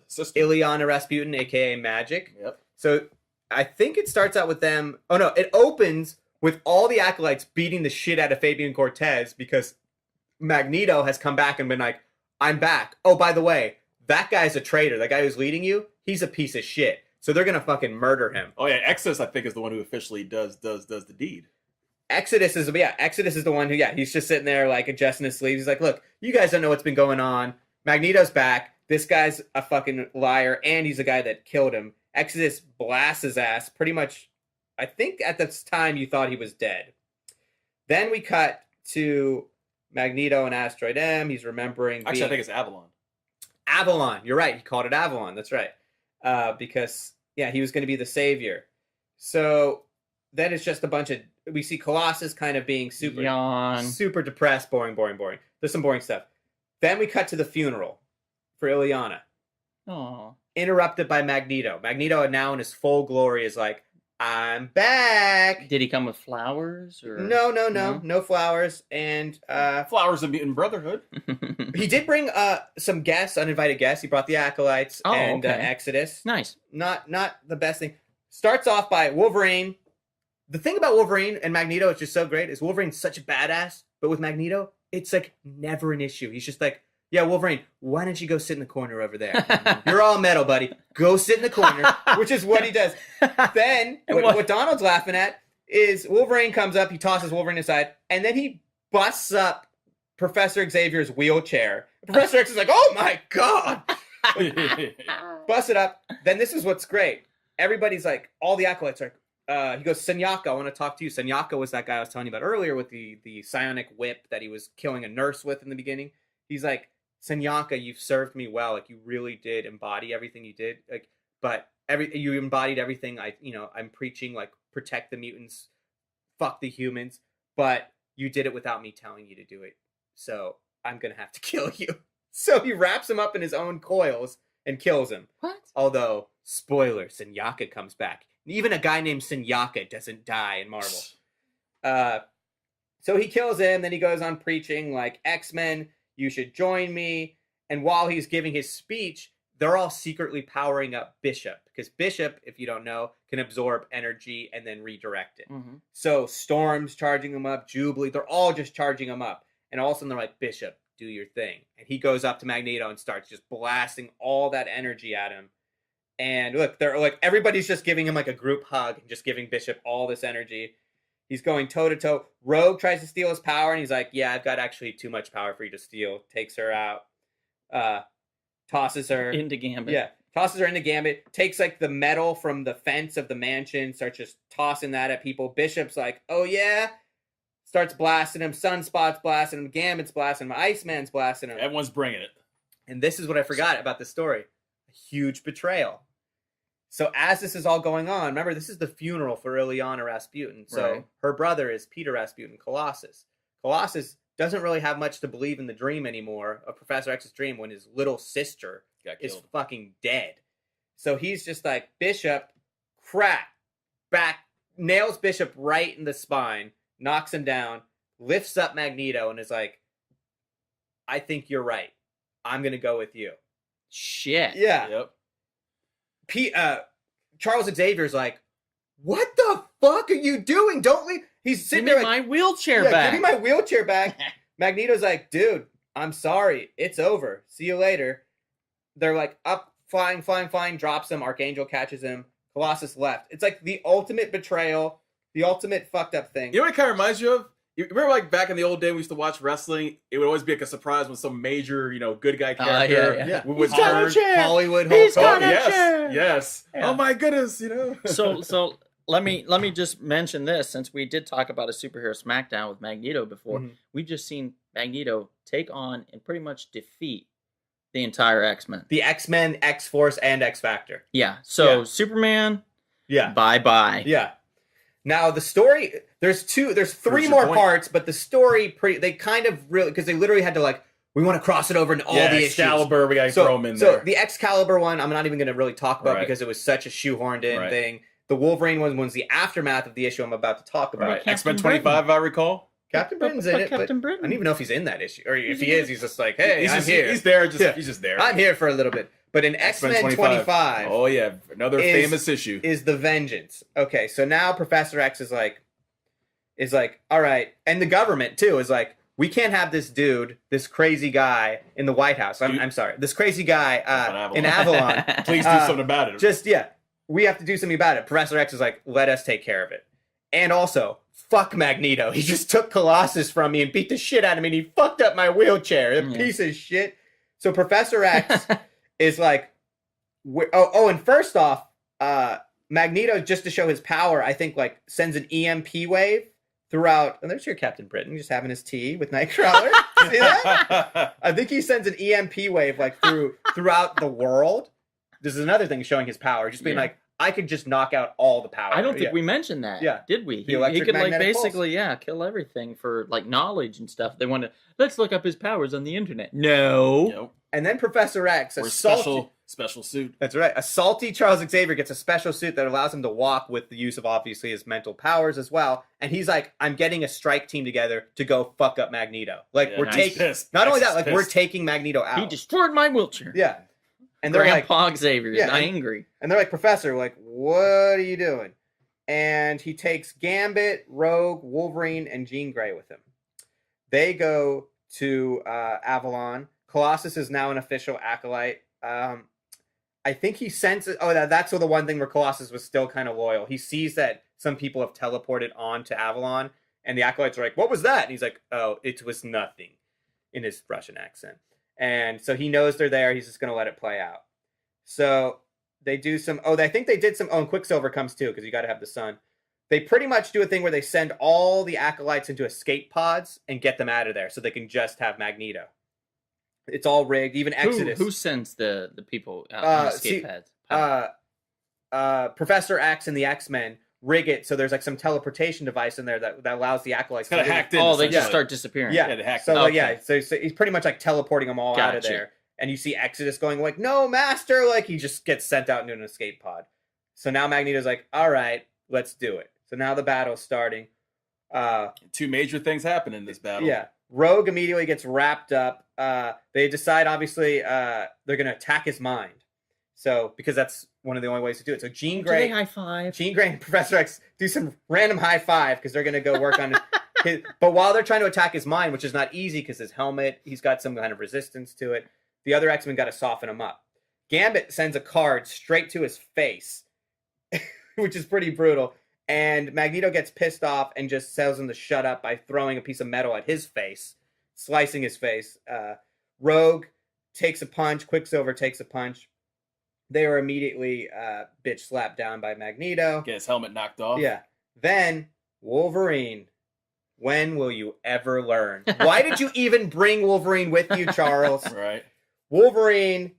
sister. Ileana Rasputin, a.k.a. Magic. Yep. So I think it starts out with them. Oh, no, it opens with all the acolytes beating the shit out of Fabian Cortez because Magneto has come back and been like, I'm back. Oh, by the way, that guy's a traitor. The guy who's leading you, he's a piece of shit. So they're going to fucking murder him. Oh yeah, Exodus I think is the one who officially does the deed. Exodus is the one who, he's just sitting there like adjusting his sleeves. He's like, look, you guys don't know what's been going on. Magneto's back. This guy's a fucking liar, and he's the guy that killed him. Exodus blasts his ass. Pretty much, I think at this time you thought he was dead. Then we cut to Magneto and Asteroid M. He's remembering. Actually, I think it's Avalon. Avalon. You're right. He called it Avalon. That's right. Because he was going to be the savior. So then it's just a bunch of, we see Colossus kind of being Yawn. super depressed, boring. There's some boring stuff. Then we cut to the funeral for Ileana, Oh. interrupted by Magneto. Magneto now in his full glory is like, I'm back. Did he come with flowers or No flowers. And Flowers of Mutant Brotherhood. he did bring some guests, uninvited guests. He brought the Acolytes and okay. Exodus. Nice. Not the best thing. Starts off by Wolverine. The thing about Wolverine and Magneto is just so great is Wolverine's such a badass, but with Magneto, it's like never an issue. He's just like, yeah, Wolverine, why don't you go sit in the corner over there? You're all metal, buddy. Go sit in the corner, which is what he does. Then, what Donald's laughing at is Wolverine comes up, he tosses Wolverine aside, and then he busts up Professor Xavier's wheelchair. Professor X is like, oh my God! Bust it up. Then this is what's great. Everybody's like, all the acolytes are he goes, Senyaka, I want to talk to you. Senyaka was that guy I was telling you about earlier with the psionic whip that he was killing a nurse with in the beginning. He's like, Senyaka, you've served me well. Like, you really did embody everything you did. Like, but you embodied everything I'm preaching, like, protect the mutants, fuck the humans, but you did it without me telling you to do it. So I'm going to have to kill you. So he wraps him up in his own coils and kills him. What? Although, spoiler, Senyaka comes back. Even a guy named Senyaka doesn't die in Marvel. So he kills him, then he goes on preaching like, X-Men, you should join me. And while he's giving his speech, they're all secretly powering up Bishop. Because Bishop, if you don't know, can absorb energy and then redirect it. Mm-hmm. So Storm's charging him up, Jubilee, they're all just charging him up. And all of a sudden they're like, Bishop, do your thing. And he goes up to Magneto and starts just blasting all that energy at him. And look, they're like, everybody's just giving him like a group hug and just giving Bishop all this energy. He's going toe to toe. Rogue tries to steal his power, and he's like, yeah, I've got actually too much power for you to steal. Takes her out. Tosses her. Into Gambit. Yeah. Tosses her into Gambit. Takes like the metal from the fence of the mansion. Starts just tossing that at people. Bishop's like, oh yeah. Starts blasting him. Sunspot's blasting him. Gambit's blasting him. Iceman's blasting him. Everyone's bringing it. And this is what I forgot about the story. A huge betrayal. So as this is all going on, remember, this is the funeral for Ileana Rasputin. So Right. her brother is Peter Rasputin, Colossus. Colossus doesn't really have much to believe in the dream anymore, of Professor X's dream, when his little sister Got is killed. fucking dead. So he's just like, Bishop, crack, back, nails Bishop right in the spine, knocks him down, lifts up Magneto, and is like, I think you're right. I'm going to go with you. Shit. Yeah. Yep. Charles Xavier's like, what the fuck are you doing? Don't leave. He's sitting Give me there like, my wheelchair yeah, back. give me my wheelchair back. Magneto's like, dude, I'm sorry. It's over. See you later. They're like up, flying, drops him. Archangel catches him. Colossus left. It's like the ultimate betrayal, the ultimate fucked up thing. You know what it kind of reminds you of? You remember, like, back in the old day, we used to watch wrestling. It would always be like a surprise when some major, good guy character yeah. would He's got a turn. chair. Hollywood He's Hulk got Hogan. a yes, chair. yes. Yeah. Oh my goodness, So let me just mention this, since we did talk about a superhero SmackDown with Magneto before. Mhm. We've just seen Magneto take on and pretty much defeat the entire X-Men. The X-Men, X-Force, and X-Factor. Yeah. So Yeah. Superman, Yeah. bye. Yeah. Now the story, there's three Proves your more point. parts, but the story they kind of really, because they literally had to like, we want to cross it over into all the issues. Excalibur, we gotta throw him in So there. the Excalibur one, I'm not even going to really talk about Right. because it was such a shoehorned in Right. thing. The Wolverine one was the aftermath of the issue I'm about to talk about. Right. Captain X-Men Britain. 25, I recall. Captain Britain's in it, but Captain I Britain. don't even know if he's in that issue, or if He's he in is, he's just like, hey, I'm here. He's there. Yeah. He's just there. I'm here for a little bit. But in X-Men 25 Oh yeah, another is- famous issue. is the Vengeance. Okay, so now Professor X is like, all right, and the government too is like, we can't have this dude, this crazy guy in the White House. I'm sorry, this crazy guy in Avalon. Please do something about it. We have to do something about it. Professor X is like, let us take care of it. And also, fuck Magneto. He just took Colossus from me and beat the shit out of me, and he fucked up my wheelchair. A Yeah. piece of shit. So Professor X is like, and first off, Magneto, just to show his power, I think like sends an EMP wave throughout. And there's your Captain Britain just having his tea with Nightcrawler. See that? I think he sends an EMP wave like throughout the world. This is another thing showing his power, just being Yeah. like, I could just knock out all the power. I don't think Yeah. we mentioned that. Yeah. Did we? The He electric could like magnetic basically, kill everything for like knowledge and stuff. They want to let's look up his powers on the internet. No. Yep. And then Professor X, a Or salty, special suit. that's right, a salty Charles Xavier gets a special suit that allows him to walk with the use of obviously his mental powers as well. And he's like, I'm getting a strike team together to go fuck up Magneto. Like Yeah, we're he's taking, pissed. not only X that, is like we're pissed. taking Magneto out. He destroyed my wheelchair. Yeah, and they're like, Grandpa Xavier is Yeah, and- angry. and they're like, Professor, like, what are you doing? And he takes Gambit, Rogue, Wolverine, and Jean Grey with him. They go to Avalon. Colossus is now an official acolyte. I think he senses. Oh, that's the one thing where Colossus was still kind of loyal. He sees that some people have teleported on to Avalon, and the acolytes are like, "What was that?" And he's like, "Oh, it was nothing," in his Russian accent. And so he knows they're there. He's just going to let it play out. So they do some. Oh, I think they did some. Oh, and Quicksilver comes too because you got to have the sun. They pretty much do a thing where they send all the acolytes into escape pods and get them out of there so they can just have Magneto. It's all rigged. Even Exodus. Who sends the people out on escape pads? Professor X and the X-Men rig it so there's like some teleportation device in there that allows the acolytes It's kinda to hacked in. Oh, they just Yeah. start disappearing. Yeah, Yeah, they hacked so it. like, Okay. so he's pretty much like teleporting them all out of Gotcha. there, and you see Exodus going like, "No, Master!" Like he just gets sent out into an escape pod. So now Magneto's like, "All right, let's do it." So now the battle's starting. Two major things happen in this battle. Yeah, Rogue immediately gets wrapped up. They decide obviously they're gonna attack his mind. So because that's one of the only ways to do it. So Jean Do they Grey, high five? Jean Grey and Professor X do some random high five because they're gonna go work on his. But while they're trying to attack his mind, which is not easy because his helmet, he's got some kind of resistance to it. The other X-Men got to soften him up. Gambit sends a card straight to his face, which is pretty brutal. And Magneto gets pissed off and just tells him to shut up by throwing a piece of metal at his face, slicing his face. Rogue takes a punch. Quicksilver takes a punch. They are immediately bitch slapped down by Magneto. Get his helmet knocked off. Yeah. Then Wolverine. When will you ever learn? Why did you even bring Wolverine with you, Charles? Right. Wolverine,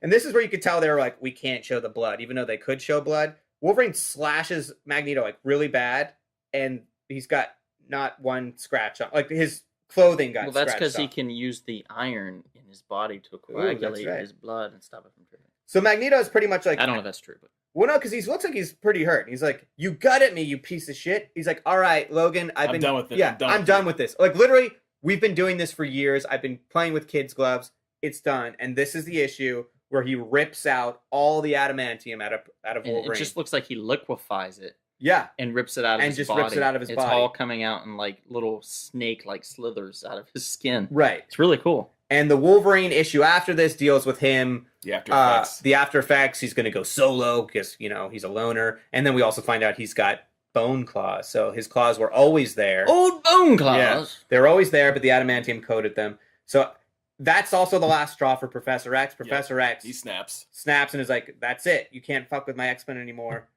and this is where you could tell they were like, we can't show the blood, even though they could show blood. Wolverine slashes Magneto like really bad, and he's got not one scratch on, like his clothing got. Well, that's because because he can use the iron in his body to coagulate right. his blood and stop it from dripping. So Magneto is pretty much like, I don't know if that's true, but well, no, because he looks like he's pretty hurt. He's like, you gutted me, you piece of shit. He's like, all right, Logan, I'm done with it. Yeah, I'm done with this. Like literally, we've been doing this for years. I've been playing with kids' gloves. It's done, and this is the issue where he rips out all the adamantium out of and Wolverine. it just looks like he liquefies it. Yeah. and rips it out of And his just body. rips it out of his it's body. all coming out in like little snake-like slithers out of his skin. Right. It's really cool. And the Wolverine issue after this deals with him. The After Effects. The After Effects. He's going to go solo because, you know, he's a loner. And then we also find out he's got bone claws. So his claws were always there. Old bone claws. Yeah. They were always there, but the adamantium coated them. So that's also the last straw for Professor X. Professor X He snaps. snaps and is like, that's it. You can't fuck with my X-Men anymore.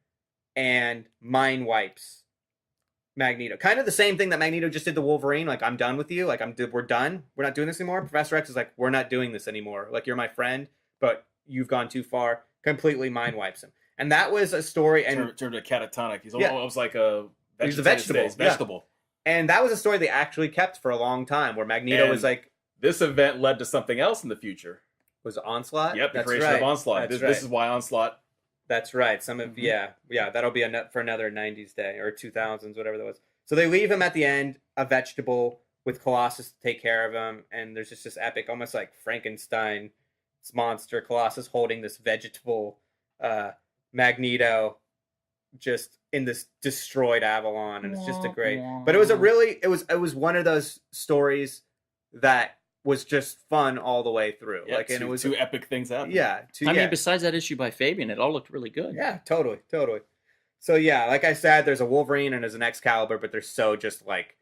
And mind wipes Magneto. Kind of the same thing that Magneto just did to Wolverine. Like, I'm done with you. Like, we're done. We're not doing this anymore. Professor X is like, we're not doing this anymore. Like, you're my friend, but you've gone too far. Completely mind wipes him. And that was a story. And Turned to catatonic. He's Yeah. almost like a He's a vegetable. States. Yeah. Vegetable. and that was a story they actually kept for a long time, where Magneto And was like, This event led to something else in the future. was it Onslaught? Yep, the That's creation right. of Onslaught. That's This right. is why Onslaught. That's right. Some of yeah, that'll be for another 90s day or 2000s, whatever that was. So they leave him at the end, a vegetable with Colossus to take care of him, and there's just this epic, almost like Frankenstein monster, Colossus holding this vegetable, Magneto, just in this destroyed Avalon, and it's just a great. But it was it was one of those stories that was just fun all the way through. Yeah, like, and it was two epic things happening. yeah. I mean, besides that issue by Fabian, it all looked really good. Yeah, totally. So yeah, like I said, there's a Wolverine and there's an Excalibur, but they're so just like,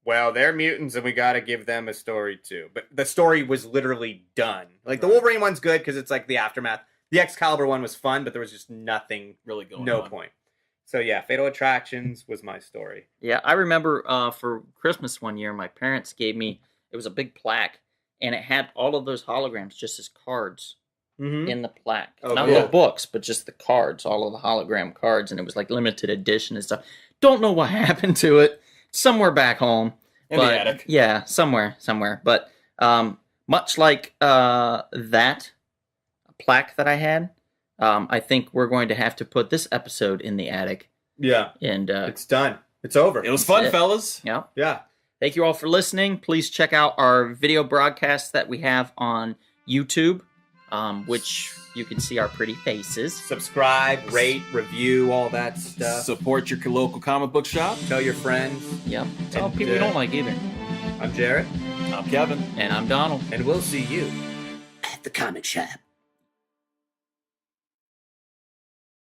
well, they're mutants and we got to give them a story too. But the story was literally done. Like the Wolverine one's good because it's like the aftermath. The Excalibur one was fun, but there was just nothing, Really going no on. point. So yeah, Fatal Attractions was my story. Yeah, I remember for Christmas one year, my parents gave me, it was a big plaque, and it had all of those holograms just as cards Mm-hmm. in the plaque. Oh, Not cool. the books, but just the cards, all of the hologram cards, and it was like limited edition and stuff. Don't know what happened to it. Somewhere back home. In but, the attic. Yeah, somewhere. But much like that plaque that I had, I think we're going to have to put this episode in the attic. Yeah, And it's done. It's over. It was fun, it. fellas. yeah. Yeah. Thank you all for listening. Please check out our video broadcasts that we have on YouTube, which you can see our pretty faces. Subscribe, rate, review, all that stuff. Support your local comic book shop. Tell your friends. Yep. Tell And, people we don't like either. I'm Jarrett, I'm Kevin. And I'm Donald. and we'll see you at the comic shop.